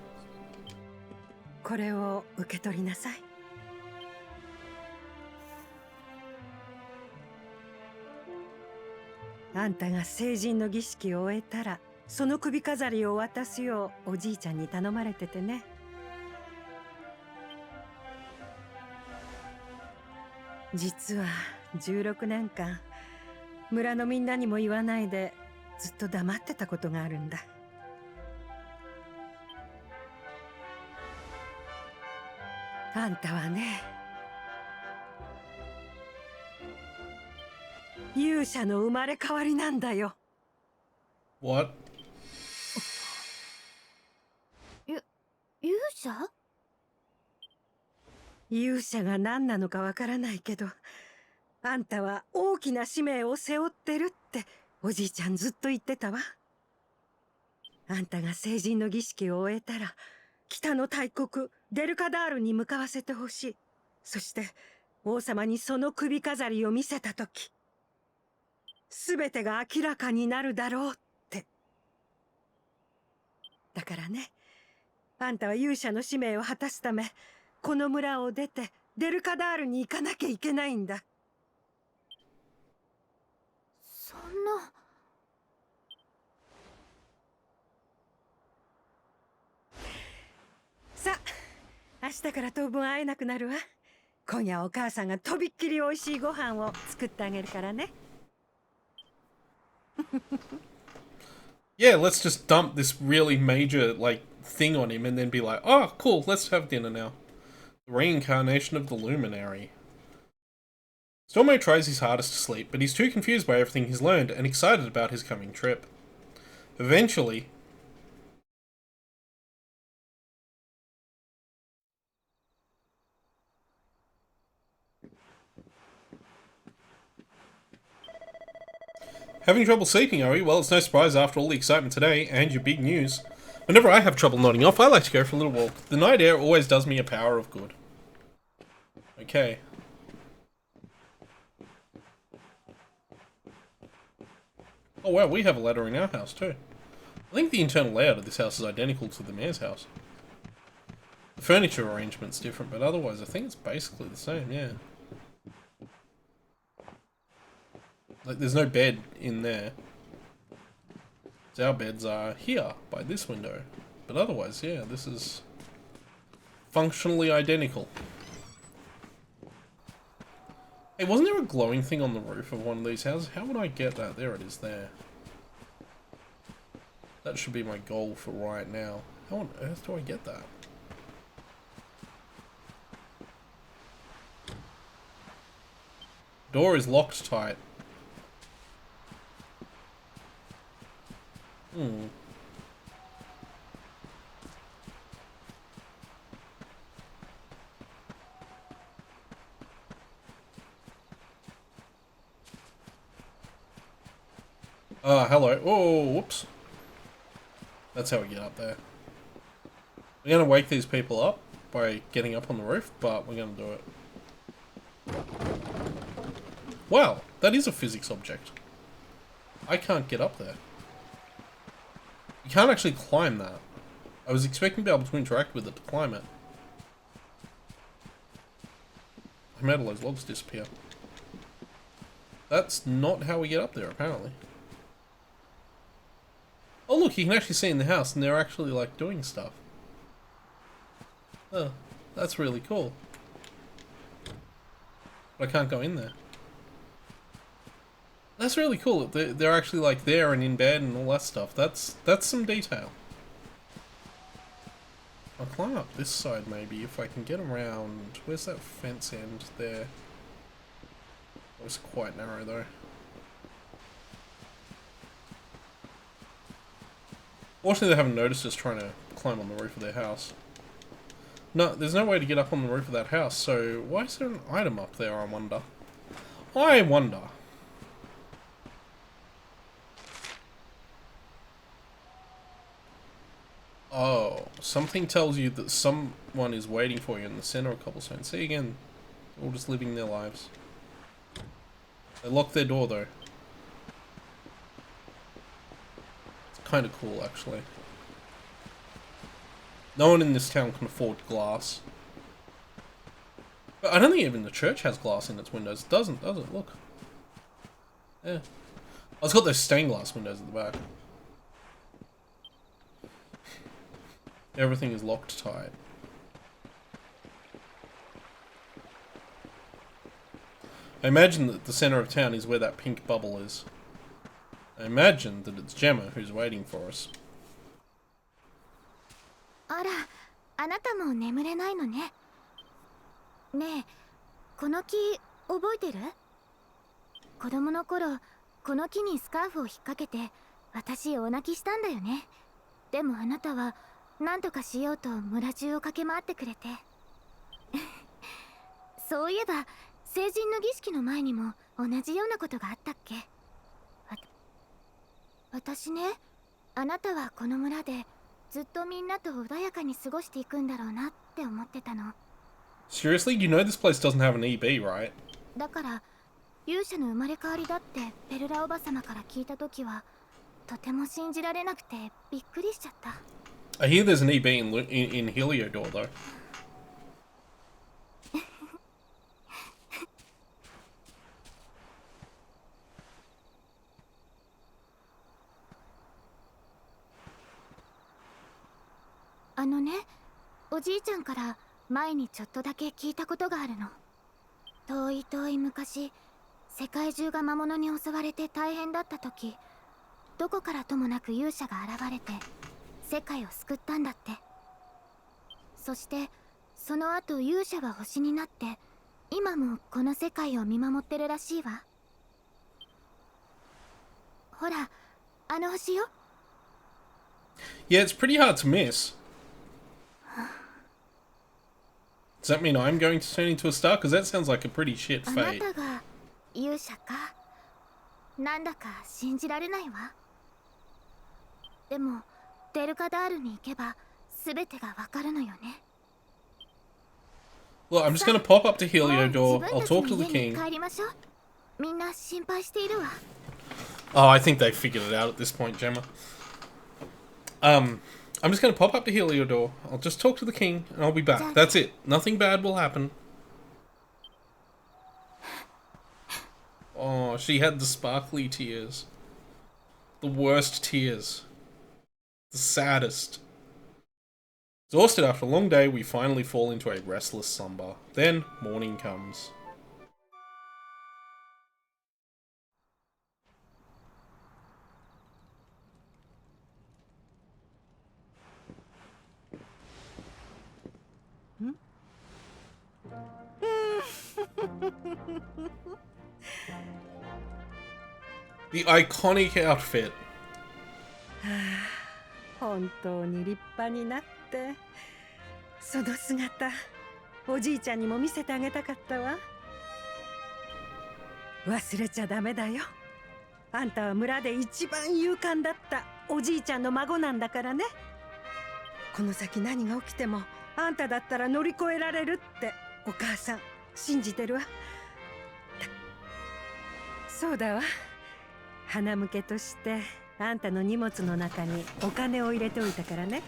これを受け取りなさい。あんたが成人の儀式を終えたら、その首飾りを渡すようおじいちゃんに頼まれててね。実は16年間村のみんなにも言わないでずっと黙ってたことがあるんだ。あんたはね、勇者の生まれ変わりなんだよ。What? 勇者？勇者が何なのかわからないけど、あんたは大きな使命を背負ってるっておじいちゃんずっと言ってたわ。あんたが成人の儀式を終えたら、北の大国デルカダールに向かわせてほしい。そして王様にその首飾りを見せたとき、すべてが明らかになるだろうって。だからね、あんたは勇者の使命を果たすため、この村を出てデルカダールに行かなきゃいけないんだ。そんな。さあ、明日から当分会えなくなるわ。今夜お母さんがとびっきりおいしいご飯を作ってあげるからね。Yeah, let's just dump this really major, like, thing on him and then be like, oh, cool, let's have dinner now. The reincarnation of the Luminary. Stormo tries his hardest to sleep, but he's too confused by everything he's learned and excited about his coming trip. Eventually... Having trouble sleeping, are you? Well, it's no surprise after all the excitement today and your big news. Whenever I have trouble nodding off, I like to go for a little walk. The night air always does me a power of good. Okay. Oh wow, we have a ladder in our house too. I think the internal layout of this house is identical to the mayor's house. The furniture arrangement's different, but otherwise I think it's basically the same, yeah. Like, there's no bed in there. So our beds are here, by this window. But otherwise, yeah, this is functionally identical. Hey, wasn't there a glowing thing on the roof of one of these houses? How would I get that? There it is there. That should be my goal for right now. How on earth do I get that? Door is locked tight. Hmm. Hello. Oh, whoops. That's how we get up there. We're gonna wake these people up by getting up on the roof, but we're gonna do it. Wow, that is a physics object. I can't get up there. You can't actually climb that. I was expecting to be able to interact with it to climb it. I made all those logs disappear. That's not how we get up there, apparently. Oh look, you can actually see in the house, and they're actually, like, doing stuff. Oh, that's really cool. But I can't go in there. That's really cool. They're actually, like, there and in bed and all that stuff. That's some detail. I'll climb up this side, maybe, if I can get around. Where's that fence end there? It was quite narrow, though. Fortunately, they haven't noticed us trying to climb on the roof of their house. No, there's no way to get up on the roof of that house, so why is there an item up there, I wonder? I wonder. Oh, something tells you that someone is waiting for you in the center of Cobblestone. See again, all just living their lives. They locked their door, though. Kind of cool, actually. No one in this town can afford glass. But I don't think even the church has glass in its windows. It doesn't, does it? Look. Yeah. Oh, it's got those stained glass windows at the back. Everything is locked tight. I imagine that the center of town is where that pink bubble is. I imagine that it's Gemma who's waiting for us. あら、あなたも眠れないのね。ねえ、この木覚えてる？子供の頃、この木にスカーフを引っ掛けて、私大泣きしたんだよね。でもあなたは何とかしようと村中を駆け回ってくれて。そういえば、成人の儀式の前にも同じようなことがあったっけ？私ね、あなたはこの村でずっとみんなと穏やかに過ごしていくんだろうなって思ってたの。Seriously? You know this place doesn't have an EB, right? だから勇者の生まれ変わりだってペルラおばさまから聞いたときはとても信じられなくてびっくりしちゃった。I hear there's an EB in Heliodor, though. あのね、おじいちゃんから前にちょっとだけ聞いたことがあるの。遠い遠い昔、世界中が魔物に襲われて大変だった時、どこからともなく勇者が現れて世界を救ったんだって。そしてその後勇者は星になって今もこの世界を見守ってるらしいわ。ほら、あの星よ。Yeah, it's pretty hard to miss. Does that mean I'm going to turn into a star? Because that sounds like a pretty shit あな fate. たが勇者か。なんだか信じられないわ。でもデルカダールに行けば全てがわかるのよね。Well, I'm just going to pop up to もう Heliodor. 自 I'll 分たち talk to の the 家に king. 帰りましょう。みんな心配しているわ。Oh, I think they figured it out at this point, Gemma. I'm just going to pop up to Heliodor. I'll just talk to the king, and I'll be back. That's it. Nothing bad will happen. Oh, she had the sparkly tears. The worst tears. The saddest. Exhausted after a long day, we finally fall into a restless slumber. Then, morning comes. The iconic outfit. 本当に立派になって、その姿おじいちゃんにも見せてあげたかったわ。忘れちゃダメだよ。あんたは村で一番勇敢だったおじいちゃんの孫なんだからね。この先何が起きてもあんただったら乗り越えられるってお母さん信じてるわ。そうだわ。花向けとしてあんたの荷物の中にお金を入れておいたからね。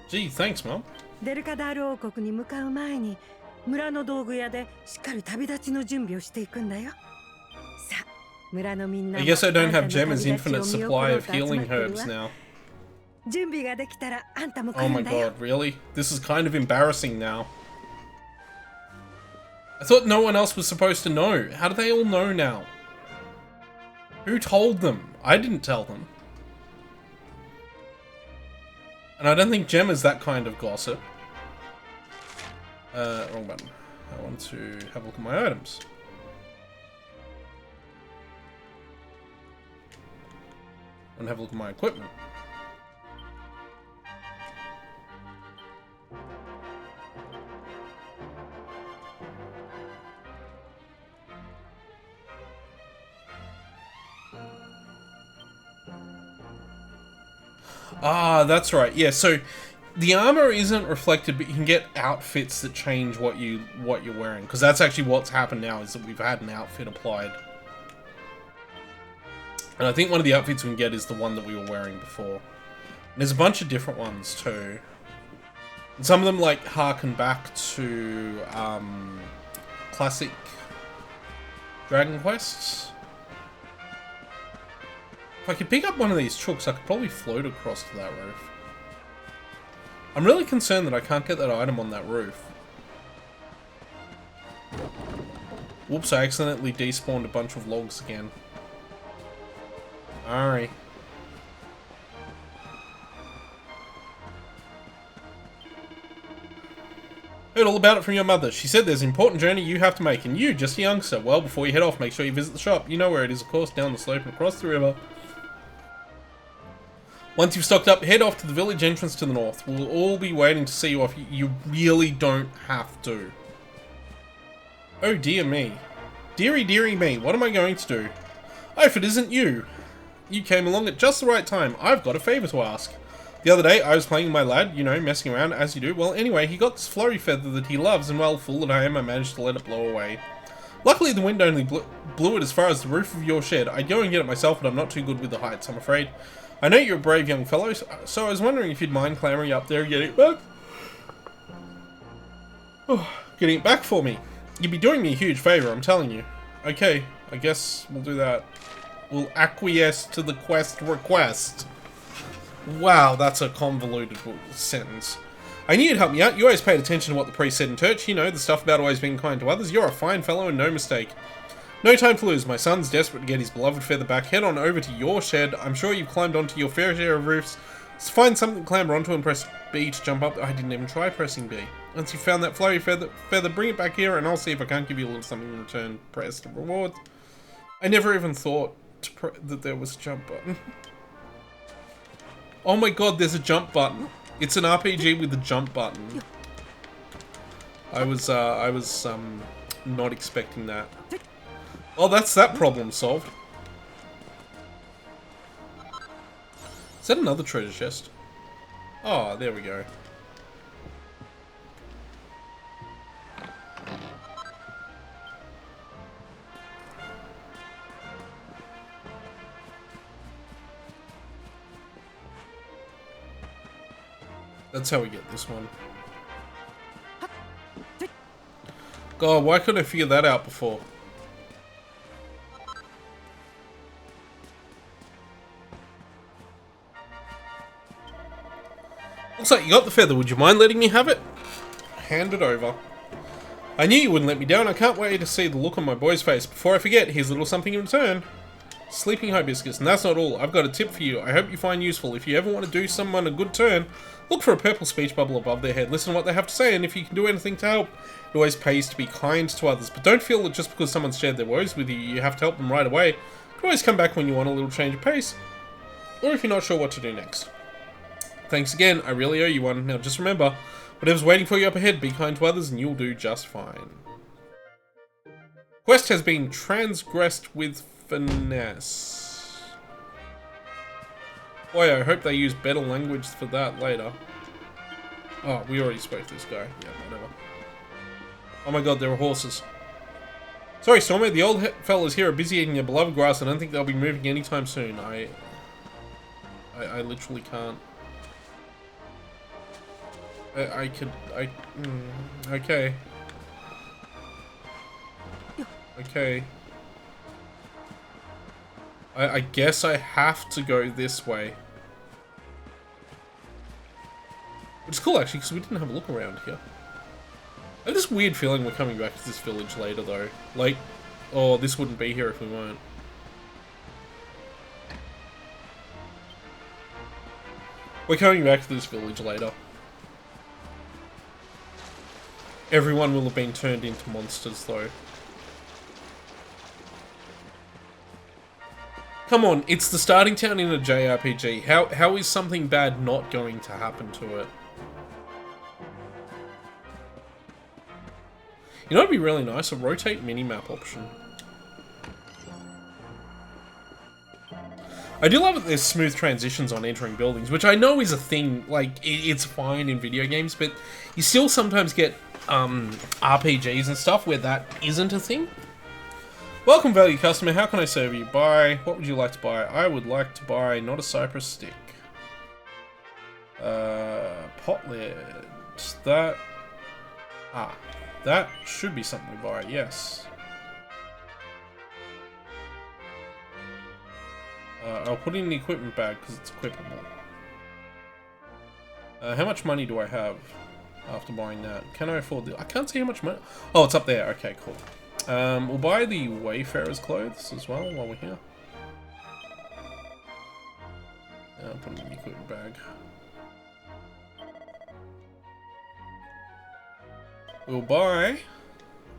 Gee, thanks, Mom. デルカダール王国に向かう前に村の道具屋でしっかり旅立ちの準備をしていくんだよ。さあ、村のみんなも I guess I don't have Gemma's infinite supply of healing herbs now. 準備ができたらあんたも来 Oh る my んだよ。 god, really? This is kind of embarrassing now. I thought no one else was supposed to know. How do they all know now? Who told them? I didn't tell them. And I don't think Gemma's that kind of gossip. Wrong button. I want to have a look at my items. I want to have a look at my equipment. Ah, that's right. Yeah, so the armor isn't reflected, but you can get outfits that change what you're wearing. Because that's actually what's happened now, is that we've had an outfit applied. And I think one of the outfits we can get is the one that we were wearing before. And there's a bunch of different ones too. And some of them like harken back to classic Dragon Quests. If I could pick up one of these chooks, I could probably float across to that roof. I'm really concerned that I can't get that item on that roof. Whoops, I accidentally despawned a bunch of logs again. Alright. Heard all about it from your mother. She said there's an important journey you have to make, and you, just a youngster. Well, before you head off, make sure you visit the shop. You know where it is, of course, down the slope and across the river. Once you've stocked up, head off to the village entrance to the north. We'll all be waiting to see you off. You really don't have to. Oh dear me. Dearie dearie me, what am I going to do? Oh, if it isn't you. You came along at just the right time. I've got a favour to ask. The other day, I was playing with my lad, you know, messing around, as you do. Well, anyway, he got this flurry feather that he loves, and well, fool that I am, I managed to let it blow away. Luckily, the wind only blew it as far as the roof of your shed. I'd go and get it myself, but I'm not too good with the heights, I'm afraid. I know you're a brave young fellow, so I was wondering if you'd mind clambering up there and getting it back. Oh, getting it back for me. You'd be doing me a huge favour, I'm telling you. Okay, I guess we'll do that. We'll acquiesce to the quest request. Wow, that's a convoluted sentence. I knew you'd help me out. You always paid attention to what the priest said in church. You know, the stuff about always being kind to others. You're a fine fellow and no mistake. No time to lose. My son's desperate to get his beloved feather back. Head on over to your shed. I'm sure you've climbed onto your fair share of roofs. Just find something to clamber onto and press B to jump up. I didn't even try pressing B. Once you've found that flurry feather, bring it back here and I'll see if I can't give you a little something in return. Press the rewards. I never even thought that there was a jump button. Oh my god, there's a jump button. It's an RPG with a jump button. I was not expecting that. Oh, that's that problem solved. Is that another treasure chest? Oh, there we go. That's how we get this one. God, why couldn't I figure that out before? Looks like you got the feather. Would you mind letting me have it? Hand it over. I knew you wouldn't let me down. I can't wait to see the look on my boy's face. Before I forget, here's a little something in return. Sleeping Hibiscus. And that's not all. I've got a tip for you. I hope you find useful. If you ever want to do someone a good turn, look for a purple speech bubble above their head. Listen to what they have to say, and if you can do anything to help, it always pays to be kind to others. But don't feel that just because someone's shared their woes with you, you have to help them right away. You can always come back when you want a little change of pace, or if you're not sure what to do next. Thanks again. I really owe you one. Now just remember, whatever's waiting for you up ahead, be kind to others, and you'll do just fine. Quest has been transgressed with finesse. Boy, I hope they use better language for that later. Oh, we already spoke to this guy. Yeah, whatever. Oh my god, there are horses. Sorry, Stormo, the old fellas here are busy eating their beloved grass. I don't think they'll be moving anytime soon. I literally can't. Okay. Okay. I guess I have to go this way. Which is cool, actually, because we didn't have a look around here. I have this weird feeling we're coming back to this village later, though. Like, oh, this wouldn't be here if we weren't. We're coming back to this village later. Everyone will have been turned into monsters, though. Come on, it's the starting town in a JRPG. How is something bad not going to happen to it? You know, it'd be really nice, a rotate minimap option. I do love that there's smooth transitions on entering buildings, which I know is a thing, like, it's fine in video games, but you still sometimes get RPGs and stuff where that isn't a thing. Welcome, value customer. How can I serve you? Buy. What would you like to buy? I would like to buy not a cypress stick. Pot lid. That. Ah. That should be something to buy, yes. I'll put it in the equipment bag because it's equipable. How much money do I have after buying that? Can I afford the... I can't see how much money... Oh, it's up there. Okay, cool. We'll buy the Wayfarer's clothes as well while we're here. I'll put them in the equipment bag. We'll buy...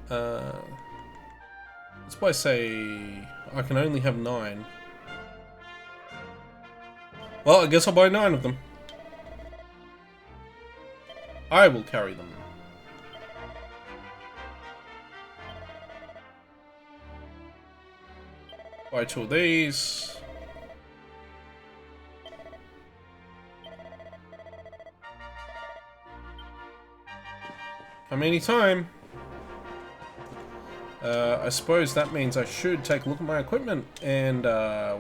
let's buy, say... I can only have 9. Well, I guess I'll buy 9 of them. I will carry them. Buy 2 of these. Come anytime. I suppose that means I should take a look at my equipment, and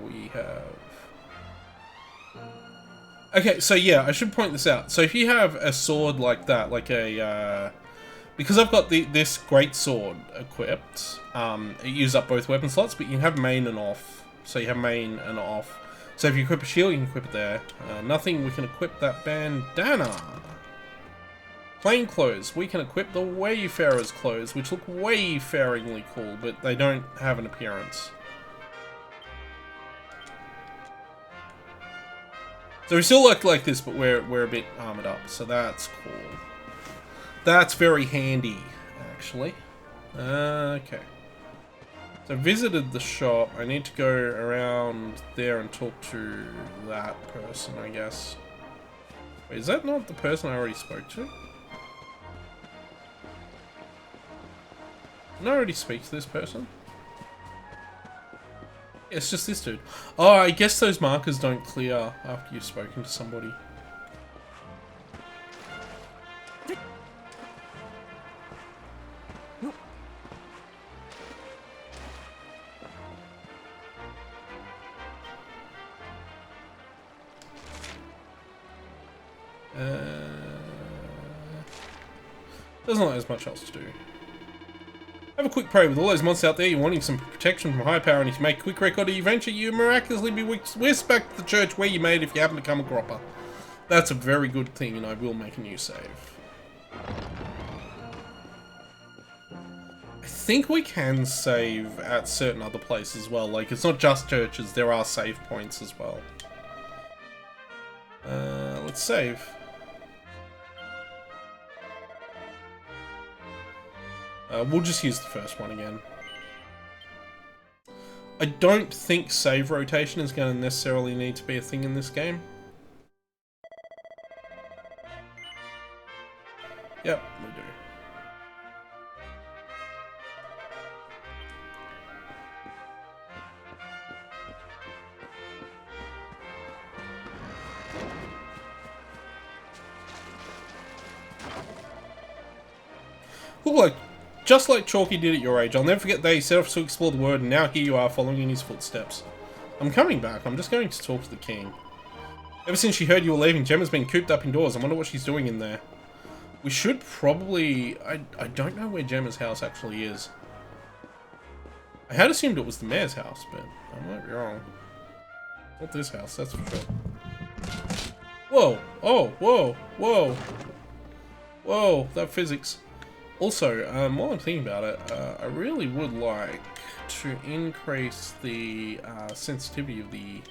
we have... Okay, so yeah, I should point this out. So if you have a sword like that, like a... because I've got this great sword equipped, it uses up both weapon slots, but you can have main and off. So you have main and off. So if you equip a shield, you can equip it there. Nothing, we can equip that bandana. Plain clothes, we can equip the Wayfarer's clothes, which look wayfaringly cool, but they don't have an appearance. So we still look like this, but we're a bit armored up, so that's cool. That's very handy, actually. Okay. So I visited the shop. I need to go around there and talk to that person, I guess. Wait, is that not the person I already spoke to? Didn't I already speak to this person? Yeah, it's just this dude. Oh, I guess those markers don't clear after you've spoken to somebody. There's not as much else to do. Have a quick pray. With all those monsters out there, you're wanting some protection from high power, and if you make a quick record of your venture, you miraculously be whisked back to the church where you made if you happen to come a cropper. That's a very good thing, and I will make a new save. I think we can save at certain other places as well. Like, it's not just churches, there are save points as well. Let's save. We'll just use the first one again. I don't think save rotation is going to necessarily need to be a thing in this game. Yep, we do. Look, just like Chalky did at your age, I'll never forget the day he set off to explore the world, and now here you are following in his footsteps. I'm coming back, I'm just going to talk to the king. Ever since she heard you were leaving, Gemma's been cooped up indoors. I wonder what she's doing in there. We should probably... I don't know where Gemma's house actually is. I had assumed it was the mayor's house, but I might be wrong. Not this house, that's for sure. Whoa! Oh, whoa! Whoa! Whoa, that physics. Also, while I'm thinking about it, I really would like to increase the sensitivity of the...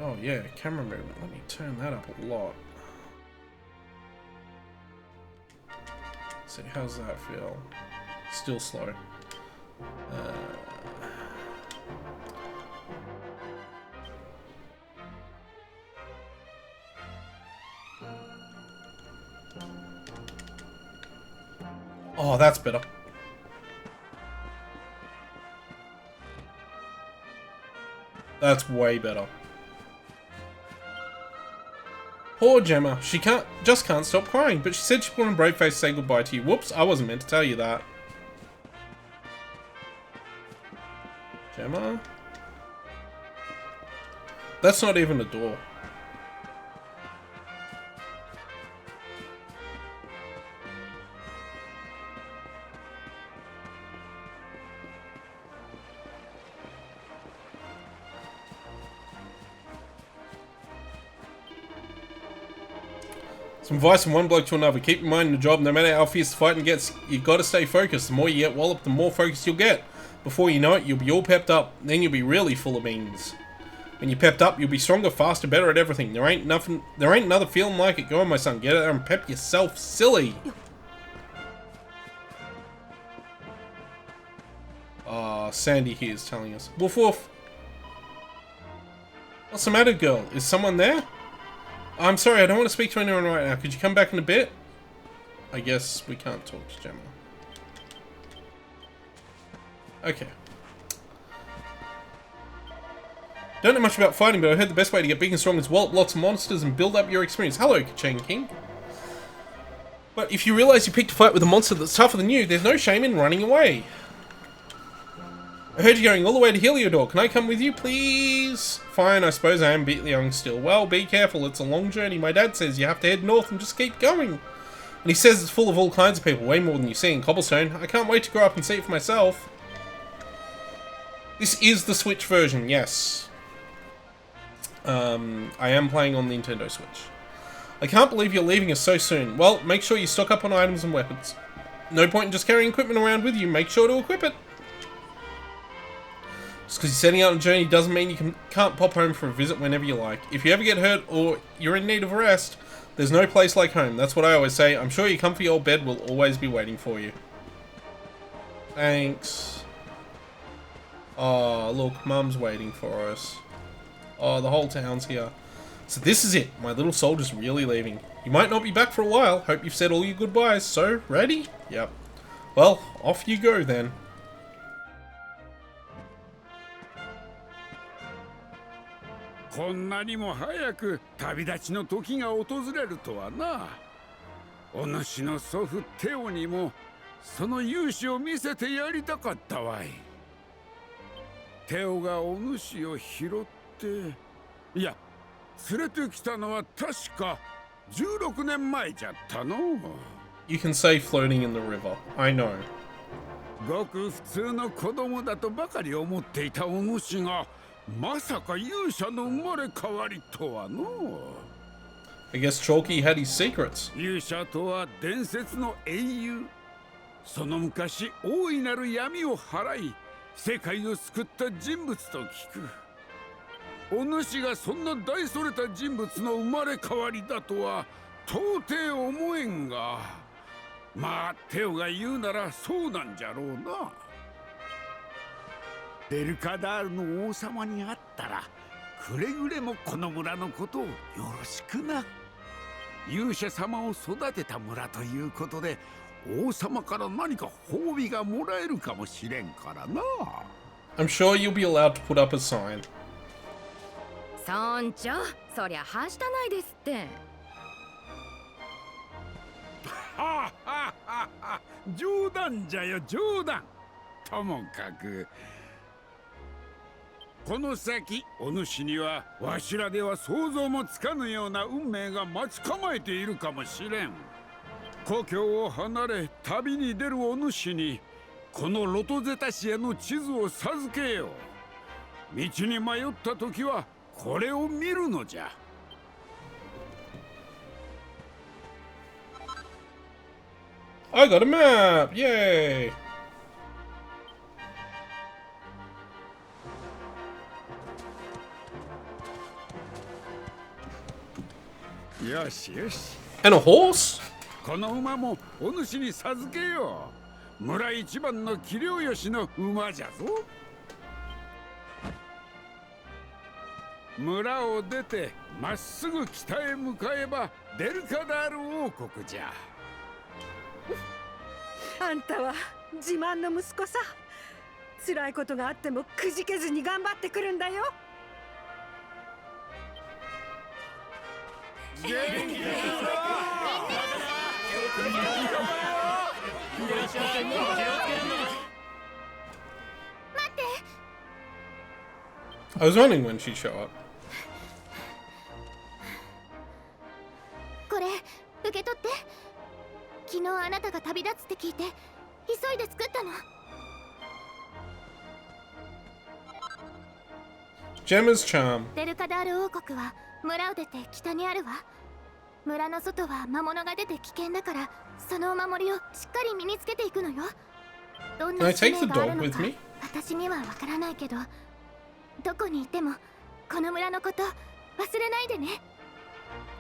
Oh yeah, camera movement. Let me turn that up a lot. See, how's that feel? Still slow. Oh, that's better. That's way better. Poor Gemma. She just can't stop crying, but she said she put on a brave face to say goodbye to you. Whoops, I wasn't meant to tell you that. Gemma? That's not even a door. Some advice from one bloke to another. Keep your mind in the job. No matter how fierce the fighting gets, you gotta stay focused. The more you get walloped, the more focused you'll get. Before you know it, you'll be all pepped up. Then you'll be really full of beans. When you're pepped up, you'll be stronger, faster, better at everything. There ain't another feeling like it. Go on, my son. Get out there and pep yourself silly. Sandy here is telling us. Woof woof. What's the matter, girl? Is someone there? I'm sorry, I don't want to speak to anyone right now. Could you come back in a bit? I guess we can't talk to Gemma. Okay. Don't know much about fighting, but I heard the best way to get big and strong is wallop lots of monsters and build up your experience. Hello, Chain King. But if you realise you picked a fight with a monster that's tougher than you, there's no shame in running away. I heard you're going all the way to Heliodor. Can I come with you, please? Fine, I suppose I am a bit young still. Well, be careful, it's a long journey. My dad says you have to head north and just keep going. And he says it's full of all kinds of people, way more than you see in Cobblestone. I can't wait to grow up and see it for myself. This is the Switch version, yes. I am playing on the Nintendo Switch. I can't believe you're leaving us so soon. Well, make sure you stock up on items and weapons. No point in just carrying equipment around with you. Make sure to equip it. Just because you're setting out on a journey doesn't mean you can't pop home for a visit whenever you like. If you ever get hurt or you're in need of a rest, there's no place like home. That's what I always say. I'm sure your comfy old bed will always be waiting for you. Thanks. Oh, look, Mum's waiting for us. Oh, the whole town's here. So this is it. My little soldier's really leaving. You might not be back for a while. Hope you've said all your goodbyes. So, ready? Yep. Well, off you go then.「こんなにも早く旅立ちの時が訪れるとはな。お主の祖父テオにもその勇姿を見せてやりたかったわい。テオがお主を拾っていや連れてきたのは確か16年前じゃったの。 You can say floating in the river. I know. ごく普通の子供だとばかり思っていたお主がまさか勇者の生まれ変わりとはの。 I guess Chalky had his secrets. 勇者とは伝説の英雄。その昔大いなる闇を払い世界を救った人物と聞く。お主がそんな大それた人物の生まれ変わりだとは到底思えんが、まあテオが言うならそうなんじゃろうな。ベルカダールの王様に会ったらくれぐれもこの村のことをよろしくな。勇者様を育てた村ということで王様から何か褒美がもらえるかもしれんからな。 I'm sure you'll be allowed to put up a sign. 村長、そりゃはしたないですって。はははは、冗談じゃよ冗談。ともかくこの先お主にはわしらでは想像もつかぬような運命が待ち構えているかもしれん。故郷を離れ旅に出るお主にこのロトゼタ市への地図を授けよう。道に迷った時はこれを見るのじゃ。I got a map! Yay! よしよし。 And a horse? この馬もお主に授けよう。村一番の器量よしの馬じゃぞ。村を出てまっすぐ北へ向かえばデルカダール王国じゃ。あんたは自慢の息子さ。辛いことがあってもくじけずに頑張ってくるんだよ。元気です。 I was wondering when she'd show up. これ受け取って。昨日あなたが旅立つって聞いて急いで作ったの。 Gemma's charm. デルカダール王国は村を出て北にあるわ。村の外は魔物が出て危険だから、そのお守りをしっかり身につけていくのよ。どん Can I な使 take the 命がある dog の with か me? 私にはわからないけど、どこにいてもこの村のこと忘れないでね。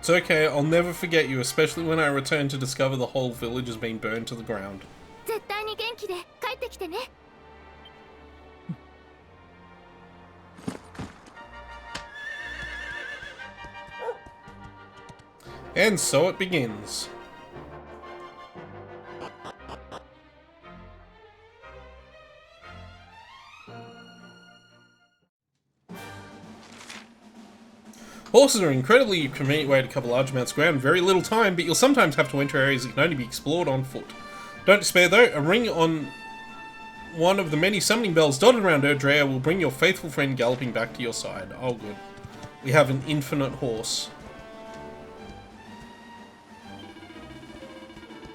It's okay, I'll never forget you, especially when I return to discover the whole village has been burned to the ground. 絶対に元気で帰ってきてね。 And so it begins. Horses are an incredibly convenient way to cover large amounts of ground in very little time, but you'll sometimes have to enter areas that can only be explored on foot. Don't despair though, a ring on one of the many summoning bells dotted around Erdrea will bring your faithful friend galloping back to your side. Oh good. We have an infinite horse.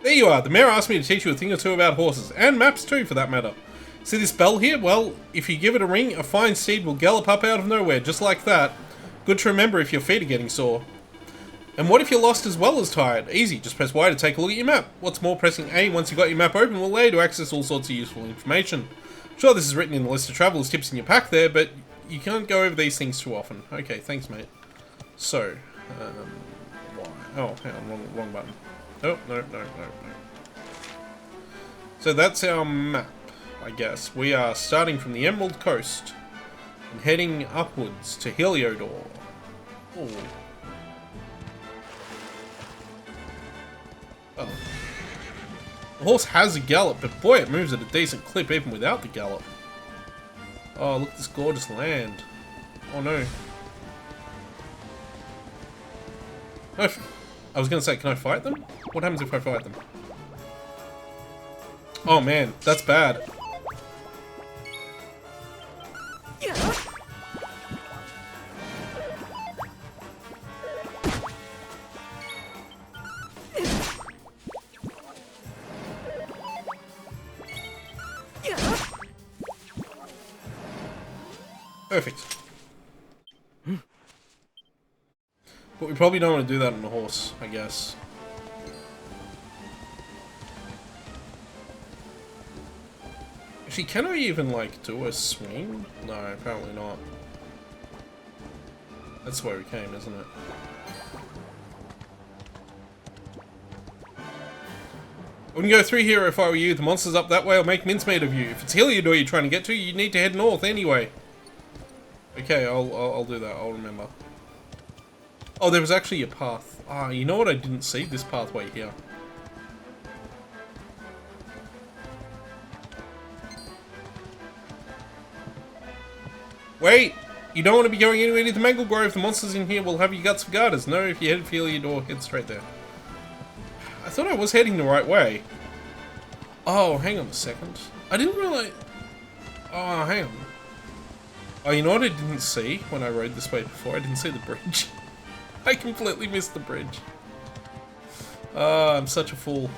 There you are, the mayor asked me to teach you a thing or two about horses, and maps too for that matter. See this bell here? Well, if you give it a ring, a fine steed will gallop up out of nowhere, just like that. Good to remember if your feet are getting sore. And what if you're lost as well as tired? Easy, just press Y to take a look at your map. What's more, pressing A once you've got your map open will allow you to access all sorts of useful information. Sure, this is written in the list of travelers tips in your pack there, but you can't go over these things too often. Okay, thanks mate. So, Y. Oh, hang on, wrong button. Oh, no. So that's our map, I guess. We are starting from the Emerald Coast and heading upwards to Heliodor. Oh. Oh. The horse has a gallop, but boy, it moves at a decent clip even without the gallop. Oh, look at this gorgeous land. Oh no. No, I was gonna say, can I fight them? What happens if I fight them? Oh man, that's bad. Perfect. But we probably don't want to do that on a horse, I guess. Actually, can I even, like, do a swing? No, apparently not. That's the way we came, isn't it? I wouldn't go through here if I were you. The monster's up that way. I'll make mincemeat of you. If it's Heliodor you're trying to get to, you need to head north anyway. Okay, I'll do that. I'll remember. Oh, there was actually a path. Ah, you know what I didn't see? This pathway here. Wait! You don't want to be going anywhere near the Mangle Grove. The monsters in here will have your guts for garters. No, if you head for Heliodor, head straight there. I thought I was heading the right way. Oh, hang on a second. I didn't realize... Oh, hang on. Oh, you know what I didn't see when I rode this way before? I didn't see the bridge. I completely missed the bridge. I'm such a fool.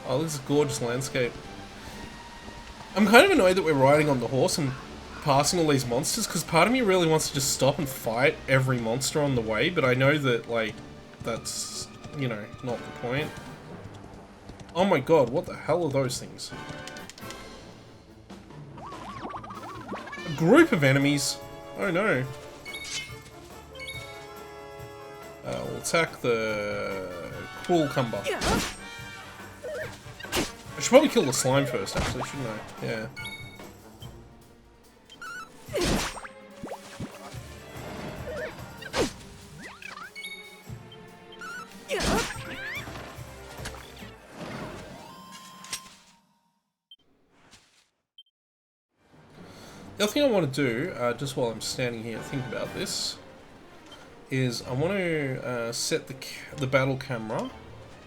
Oh, this is a gorgeous landscape. I'm kind of annoyed that we're riding on the horse and passing all these monsters, because part of me really wants to just stop and fight every monster on the way, but I know that, like, that's, you know, not the point. Oh my god, what the hell are those things? A group of enemies? Oh no. We'll attack the Cruel Cumber. I should probably kill the slime first, actually, shouldn't I? Yeah. The other thing I want to do, just while I'm standing here thinking about this, is I want to set the battle camera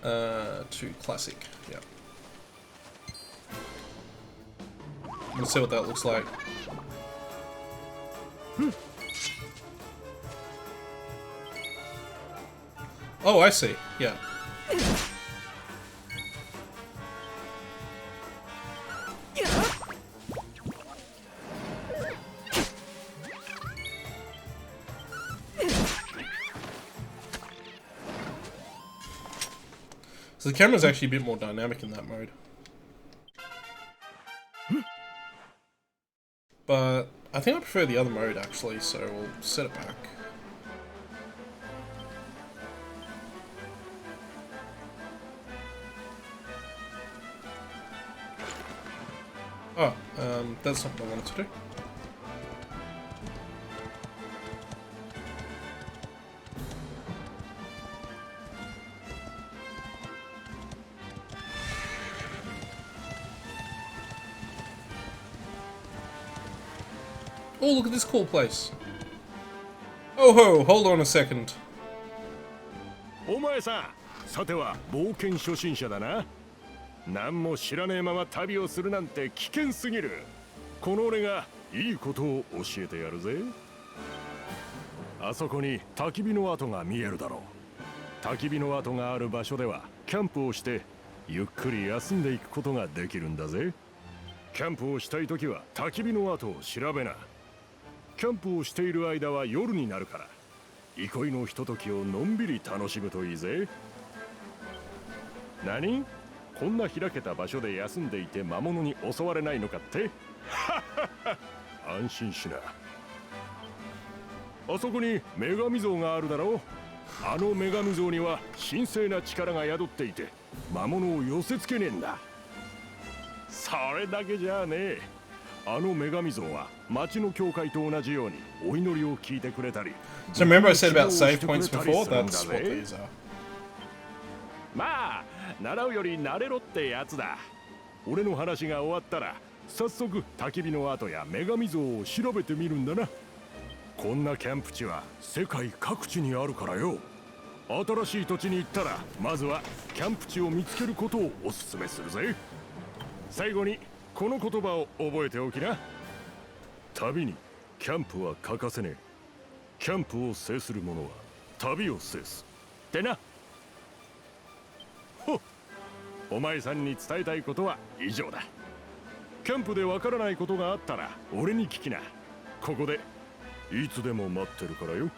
to classic. Yeah. I'm gonna see what that looks like. Oh, I see. Yeah. So the camera's actually a bit more dynamic in that mode. But I think I prefer the other mode actually, so we'll set it back. Oh, that's not what I wanted to do. Oh, look at this cool place. Oh ho, hold on a second. お前さん、さては冒険初心者だな。何も知らねえまま旅をするなんて危険すぎる。この俺がいいことを教えてやるぜ。あそこに焚き火の跡が見えるだろう。焚き火の跡がある場所ではキャンプをしてゆっくり休んでいくことができるんだぜ。キャンプをしたいときは焚き火の跡を調べな。キャンプをしている間は夜になるから、憩いのひとときをのんびり楽しむといいぜ。何？こんな開けた場所で休んでいて魔物に襲われないのかって？安心しな。あそこに女神像があるだろう。あの女神像には神聖な力が宿っていて魔物を寄せつけねえんだ。それだけじゃねえ。あの女神像は町の教会と同じようにお祈りを聞いてくれたり。So remember I said about save points before? That's what these are. まあ、習うより慣れろってやつだ。俺の話が終わったら早速焚き火の跡や女神像を調べてみるんだな。こんなキャンプ地は世界各地にあるからよ。新しい土地に行ったらまずはキャンプ地を見つけることをお勧めするぜ。最後にこの言葉を覚えておきな。旅にキャンプは欠かせねえ。キャンプを制する者は旅を制す。ってな。ほっ。お前さんに伝えたいことは以上だ。キャンプでわからないことがあったら俺に聞きな。ここでいつでも待ってるからよ。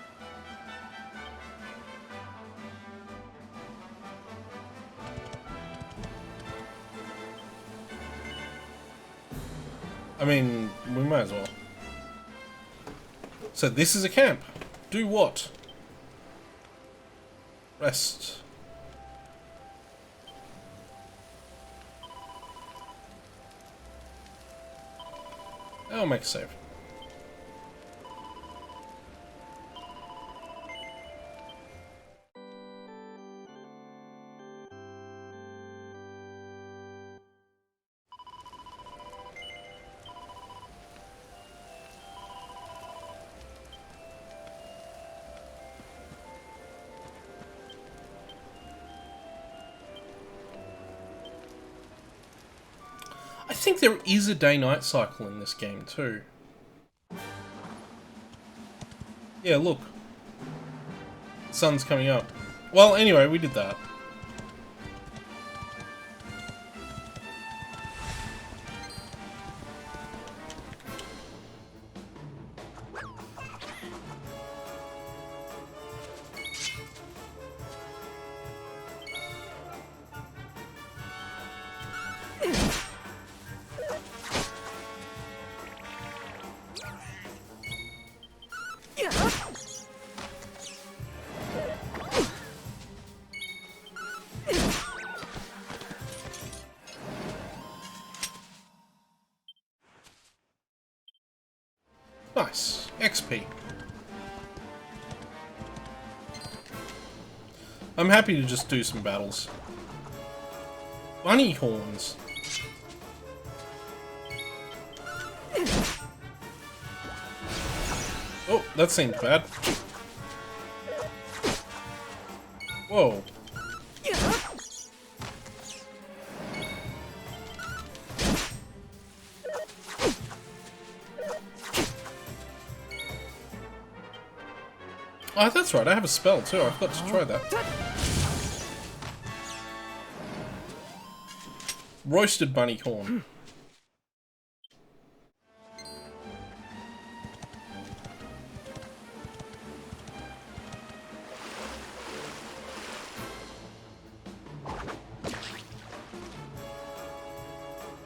I mean, we might as well. So this is a camp. Do what? Rest. I'll make a save. I think there is a day-night cycle in this game too. Yeah, look. Sun's coming up. Well, anyway, we did that. Nice. XP. I'm happy to just do some battles. Bunny horns. Oh, that seemed bad. Whoa. Oh, that's right, I have a spell too, I forgot to try that. Roasted bunny corn.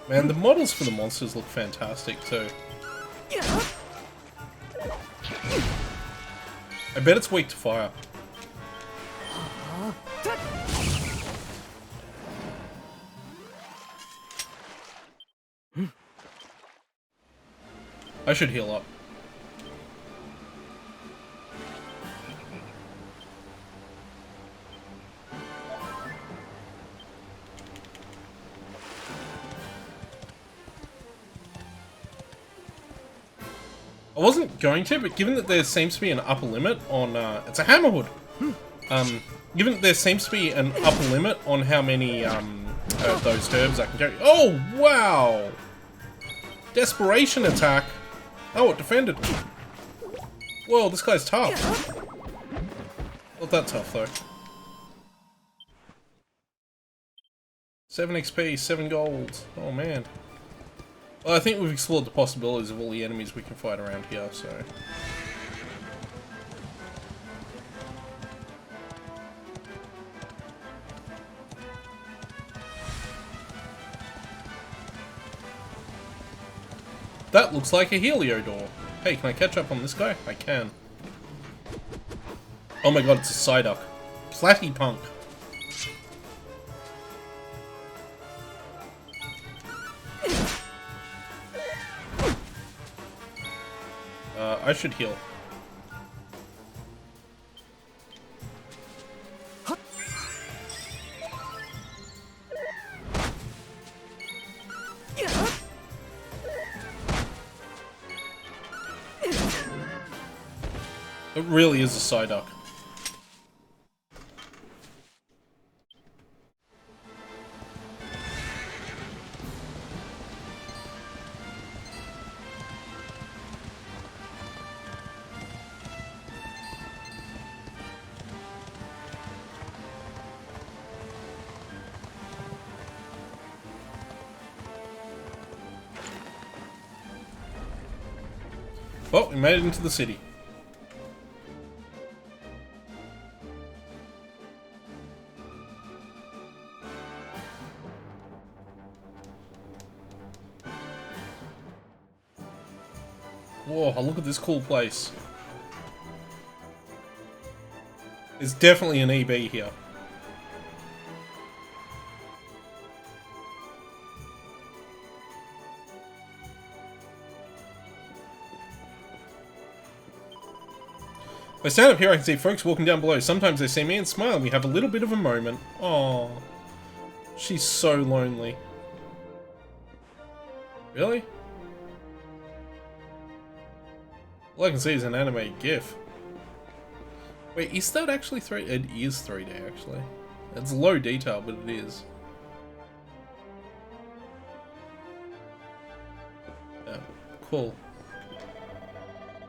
Man, the models for the monsters look fantastic too. I bet it's weak to fire. I should heal up. I wasn't going to, but given that there seems to be an upper limit on, it's a hammerhood. Given that there seems to be an upper limit on how many, those herbs I can carry. Oh, wow! Desperation attack. Oh, it defended. Whoa, this guy's tough. Not that tough, though. 7 XP, 7 gold. Oh, man. Well, I think we've explored the possibilities of all the enemies we can fight around here, so... That looks like a Helio door. Hey, can I catch up on this guy? I can. Oh my god, it's a Psyduck. Platypunk. I should heal. It really is a Psyduck. Well, we made it into the city. Whoa, look at this cool place. There's definitely an EB here. If I stand up here, I can see folks walking down below. Sometimes they see me and smile, and we have a little bit of a moment. Aww. She's so lonely. Really? All I can see is an anime GIF. Wait, is that actually 3D? It is 3D, actually. It's low detail, but it is. Yeah, cool.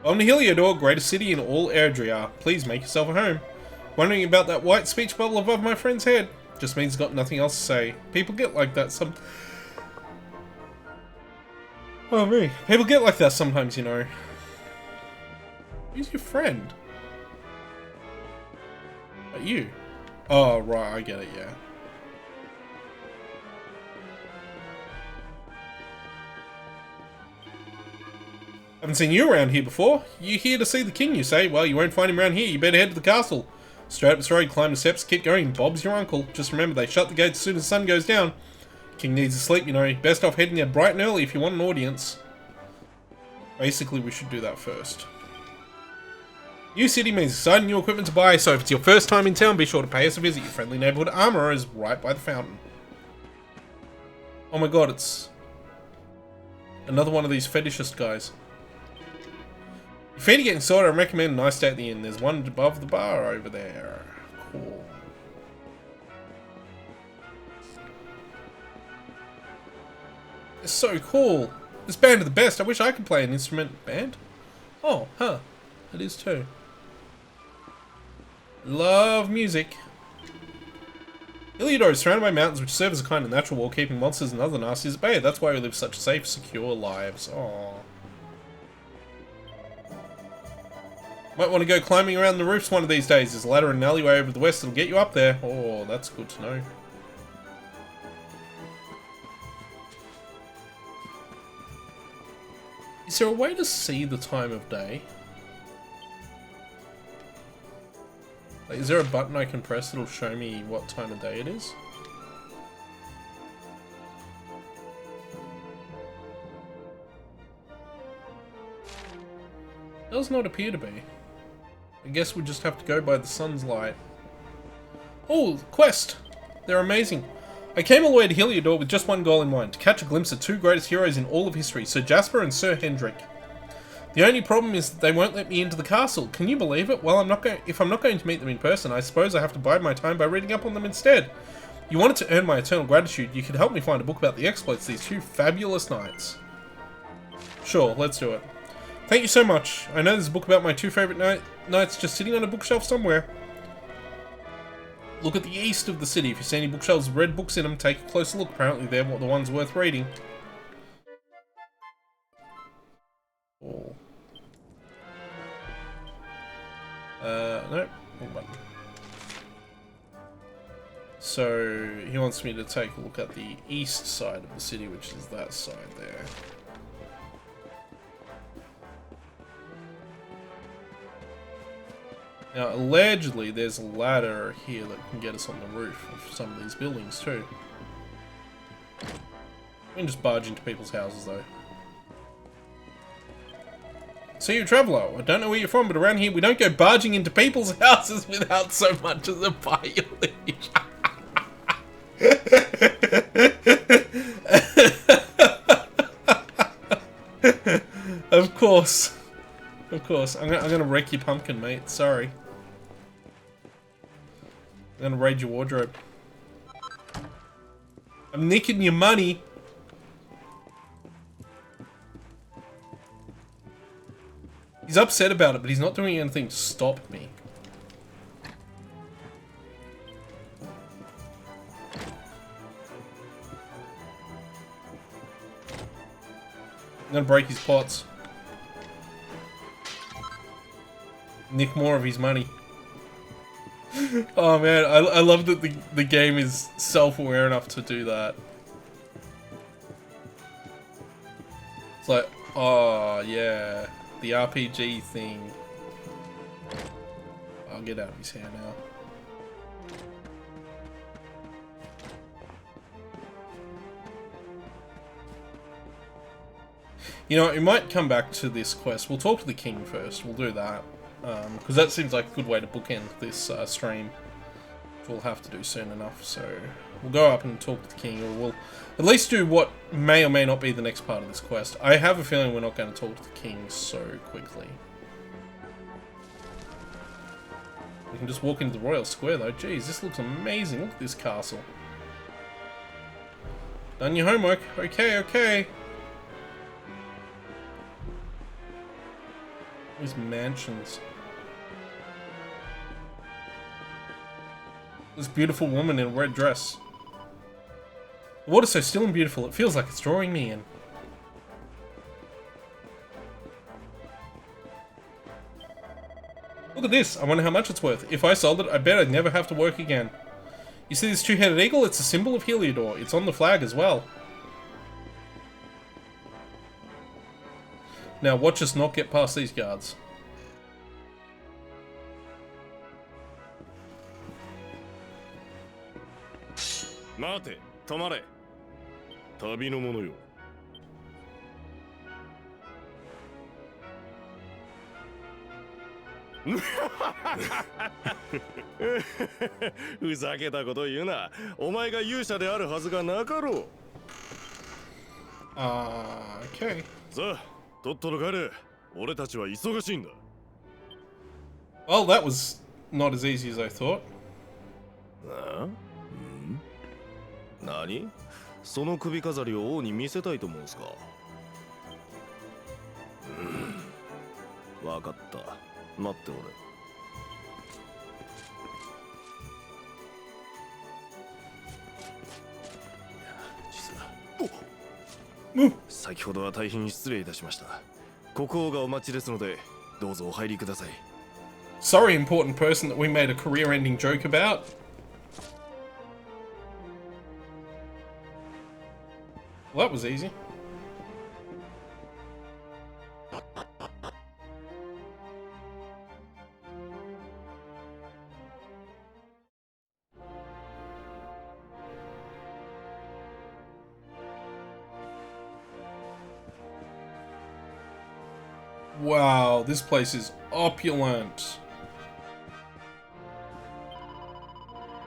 Welcome to Heliodor, greatest city in all Erdrea. Please make yourself at home. Wondering about that white speech bubble above my friend's head? Just means got nothing else to say. People get like that Oh me. People get like that sometimes, you know. Who's your friend? You? Oh, right, I get it, yeah. Haven't seen you around here before. You here to see the king, you say? Well, you won't find him around here. You better head to the castle. Straight up this road, climb the steps, keep going. Bob's your uncle. Just remember, they shut the gates as soon as the sun goes down. King needs to sleep, you know. Best off heading there bright and early if you want an audience. Basically, we should do that first. New city means exciting new equipment to buy, so if it's your first time in town, be sure to pay us a visit. Your friendly neighborhood armorer is right by the fountain. Oh my god, it's another one of these fetishist guys. Your feet are getting sore, I recommend a nice stay at the inn. There's one above the bar over there. Cool. It's so cool. This band are the best. I wish I could play an instrument. Band? Oh, huh. It is too. Love music. Heliodor is surrounded by mountains which serve as a kind of natural wall, keeping monsters and other nasties at bay. That's why we live such safe, secure lives. Aww. Might want to go climbing around the roofs one of these days. There's a ladder and an alleyway over the west that'll get you up there. Oh, that's good to know. Is there a way to see the time of day? Like, is there a button I can press that'll show me what time of day it is? Does not appear to be. I guess we just have to go by the sun's light. Oh, quest! They're amazing. I came all the way to Heliodor with just one goal in mind, to catch a glimpse of two greatest heroes in all of history, Sir Jasper and Sir Hendrik. The only problem is that they won't let me into the castle. Can you believe it? Well, if I'm not going to meet them in person, I suppose I have to bide my time by reading up on them instead. You wanted to earn my eternal gratitude, you could help me find a book about the exploits of these two fabulous knights. Sure, let's do it. Thank you so much. I know there's a book about my two favourite knights just sitting on a bookshelf somewhere. Look at the east of the city. If you see any bookshelves with red books in them, take a closer look. Apparently they're the ones worth reading. Oh. No, wrong button. So, he wants me to take a look at the east side of the city, which is that side there. Now, allegedly, there's a ladder here that can get us on the roof of some of these buildings, too. We can just barge into people's houses, though. So you're a traveller. I don't know where you're from, but around here we don't go barging into people's houses without so much as a violation. Of course. Of course. I'm gonna wreck your pumpkin, mate. Sorry. I'm gonna raid your wardrobe. I'm nicking your money. He's upset about it, but he's not doing anything to stop me. I'm gonna break his pots. Nick more of his money. Oh man, I love that the game is self-aware enough to do that. It's like, oh yeah. the RPG thing. I'll get out of his hair now. You know, we might come back to this quest. We'll talk to the king first. We'll do that. Because that seems like a good way to bookend this stream. Which we'll have to do soon enough. So we'll go up and talk to the king. Or we'll at least do what may or may not be the next part of this quest. I have a feeling we're not going to talk to the king so quickly. We can just walk into the royal square though. Jeez, this looks amazing. Look at this castle. Done your homework. Okay, okay. These mansions. This beautiful woman in a red dress. The water's so still and beautiful, it feels like it's drawing me in. Look at this, I wonder how much it's worth. If I sold it, I bet I'd never have to work again. You see this two-headed eagle? It's a symbol of Heliodor. It's on the flag as well. Now watch us not get past these guards. Mate, 止まれ。旅の者よ。ふざけたこと言うな。お前が勇者であるはずがなかろう。Okay. さあ、とっとと帰れ。俺たちは忙しいんだ。Well, that was not as easy as I thought. 何？その首飾りを王に見せたいと思うんすか？わかった。待っておれ。先ほどは大変失礼いたしました。国王がお待ちですので、どうぞお入りください。Sorry, important person that we made a career-ending joke about. Well, that was easy. Wow, this place is opulent.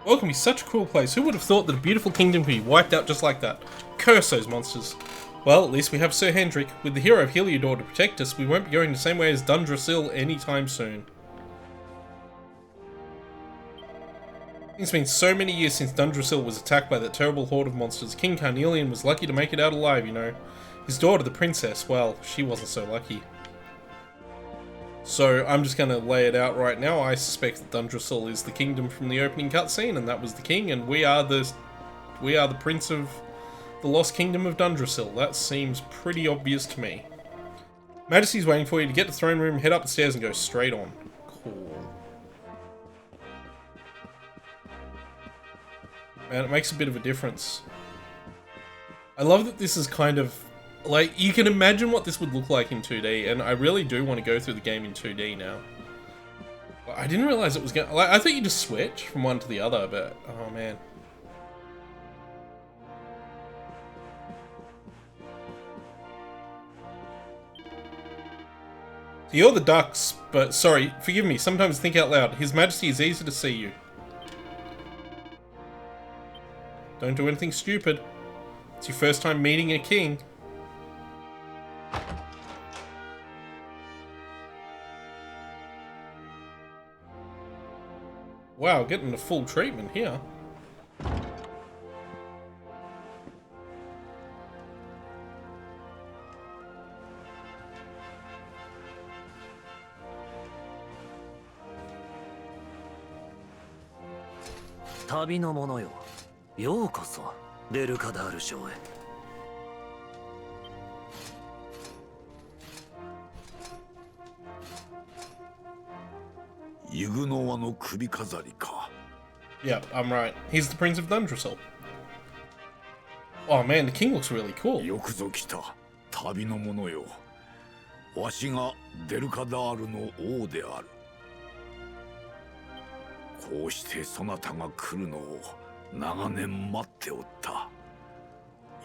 Welcome is such a cool place. Who would have thought that a beautiful kingdom could be wiped out just like that? Curse those monsters. Well, at least we have Sir Hendrik. With the hero of Heliodor to protect us, we won't be going the same way as Dundrasil anytime soon. It's been so many years since Dundrasil was attacked by that terrible horde of monsters. King Carnelian was lucky to make it out alive, you know. His daughter, the princess, well, she wasn't so lucky. So, I'm just going to lay it out right now. I suspect that Dundrasil is the kingdom from the opening cutscene, and that was the king, and we are the prince of the lost kingdom of Dundrasil. That seems pretty obvious to me. Majesty's waiting for you to get to the throne room, head up the stairs, and go straight on. Cool. Man, it makes a bit of a difference. I love that this is kind of... like, you can imagine what this would look like in 2D, and I really do want to go through the game in 2D now. I didn't realize it was going to... like, I thought you just switch from one to the other, but... oh, man. So you're the ducks, but sorry, forgive me, sometimes think out loud. His Majesty is easy to see you. Don't do anything stupid. It's your first time meeting a king. Wow, getting the full treatment here. Tabi no mono yo. Youkoso, Delukadar Shouへ。イグノワの首飾りか。Yep, I'm right. He's the Prince of Dundrasil. Oh man, the king looks really cool. よくぞ来た。旅の者よ。わしがデルカダールの王である。こうしてそなたが来るのを長年待っておった。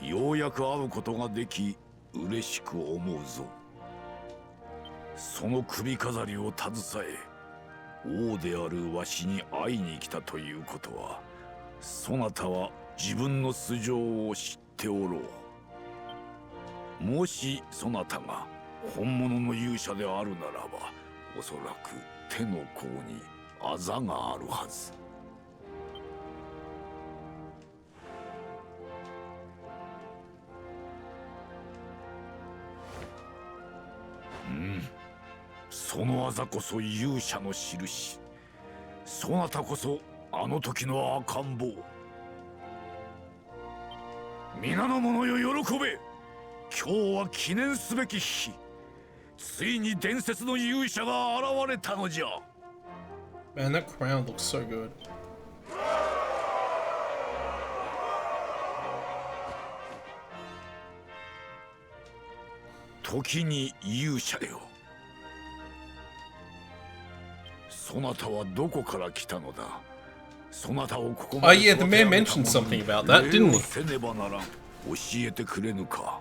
ようやく会うことができ嬉しく思うぞ。その首飾りを携え王であるわしに会いに来たということは、そなたは自分の素性を知っておろう。もしそなたが本物の勇者であるならば、おそらく手の甲にあざがあるはず。そのあざこそ勇者の印。そなたこそあの時の赤ん坊。皆の者よ喜べ。今日は記念すべき日。ついに伝説の勇者が現れたのじゃ。Man, that crown looks so good. 時に勇者よ。そなたはどこから来たのだ。そなたをここまで Oh yeah, the man mentioned something about that, didn't he? せねばならん。教えてくれぬか。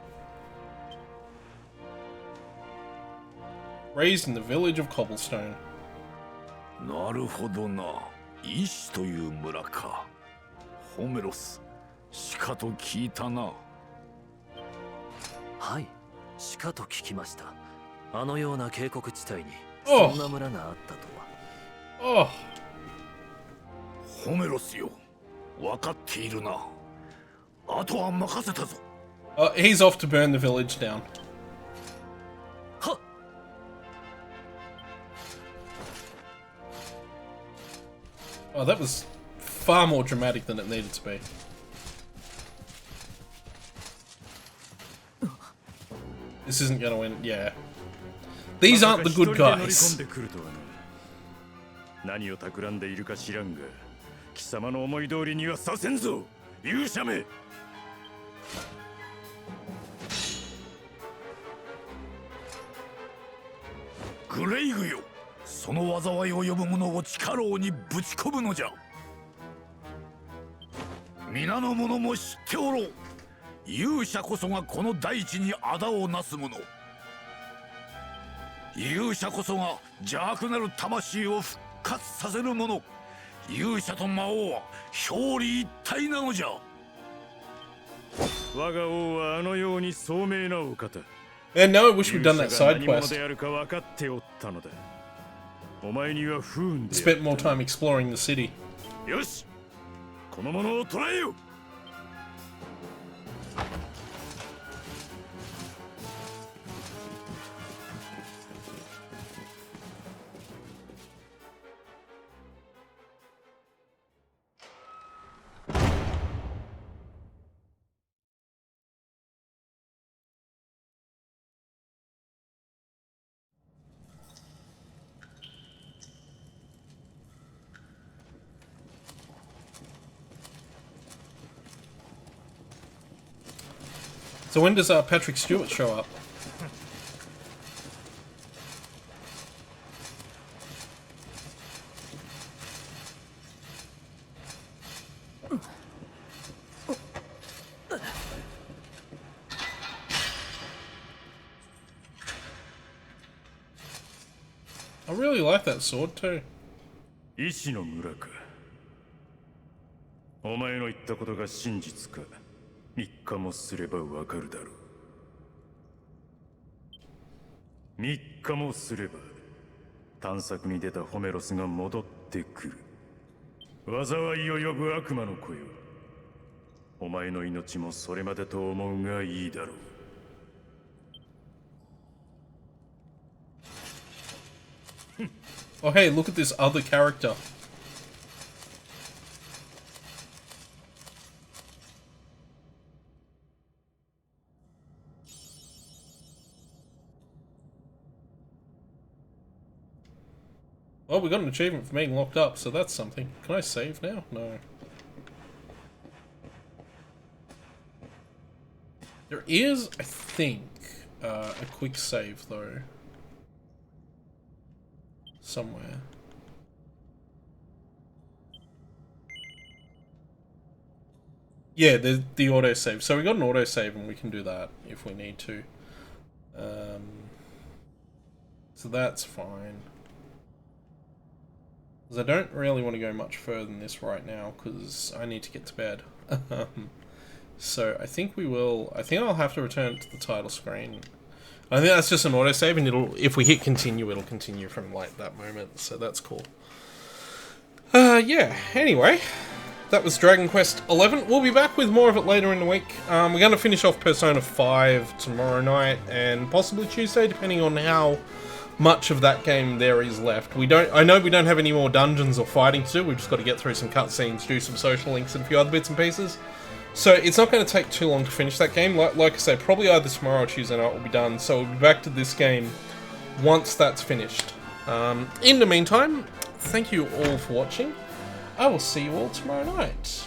Raised in the village of Cobblestone. なるほどな。医師という村か。ホメロス、しかと聞いたな。はい、しかと聞きました。あのような渓谷地帯におそんな村があったとは。Oh, ホメロスよ、分かっているな。あとは任せたぞ。he's off to burn the village down. はっ。Oh, that was far more dramatic than it needed to be. This isn't gonna win, yeah. These aren't the good guys. 何を企んでいるか知らんが、貴様の思い通りにはさせんぞ、勇者め。グレイグよ、その災いを呼ぶ者を地下牢にぶち込むのじゃ。皆の者も知っておろう。勇者こそがこの大地に仇をなす者。勇者こそが邪悪なる魂を復活させる者。勇者と魔王は表裏一体なのじゃ。我が王はあのように聡明なお方。And no, I wish we'd done that side 何者 quest. であるか分かっておったのだ。お前には不運であった。 Spent more time exploring the city. よし、この者を捕らえよ。So when does Patrick Stewart show up? I really like that sword too. 医師の村か。お前の言ったことが真実か、3日もすればわかるだろう。3日もすれば探索に出たホメロスが戻ってくる。災いを呼ぶ悪魔の子よ、お前の命もそれまでと思うがいいだろう。Oh hey, look at this other character. Well, we got an achievement for being locked up, so that's something. Can I save now? No. There is, I think, a quick save though. somewhere. Yeah, the autosave. So we got an autosave and we can do that if we need to. So that's fine. Because I don't really want to go much further than this right now because I need to get to bed. So I think we will... I think I'll have to return to the title screen. I think that's just an autosave and it'll... If we hit continue, it'll continue from like that moment. So that's cool. Yeah, anyway... That was Dragon Quest XI. We'll be back with more of it later in the week. We're going to finish off Persona 5 tomorrow night and possibly Tuesday, depending on how much of that game there is left. I know we don't have any more dungeons or fighting to do. We've just got to get through some cutscenes, do some social links, and a few other bits and pieces. So it's not going to take too long to finish that game. Like I say, probably either tomorrow or Tuesday night will be done. So we'll be back to this game once that's finished. In the meantime, thank you all for watching. I will see you all tomorrow night.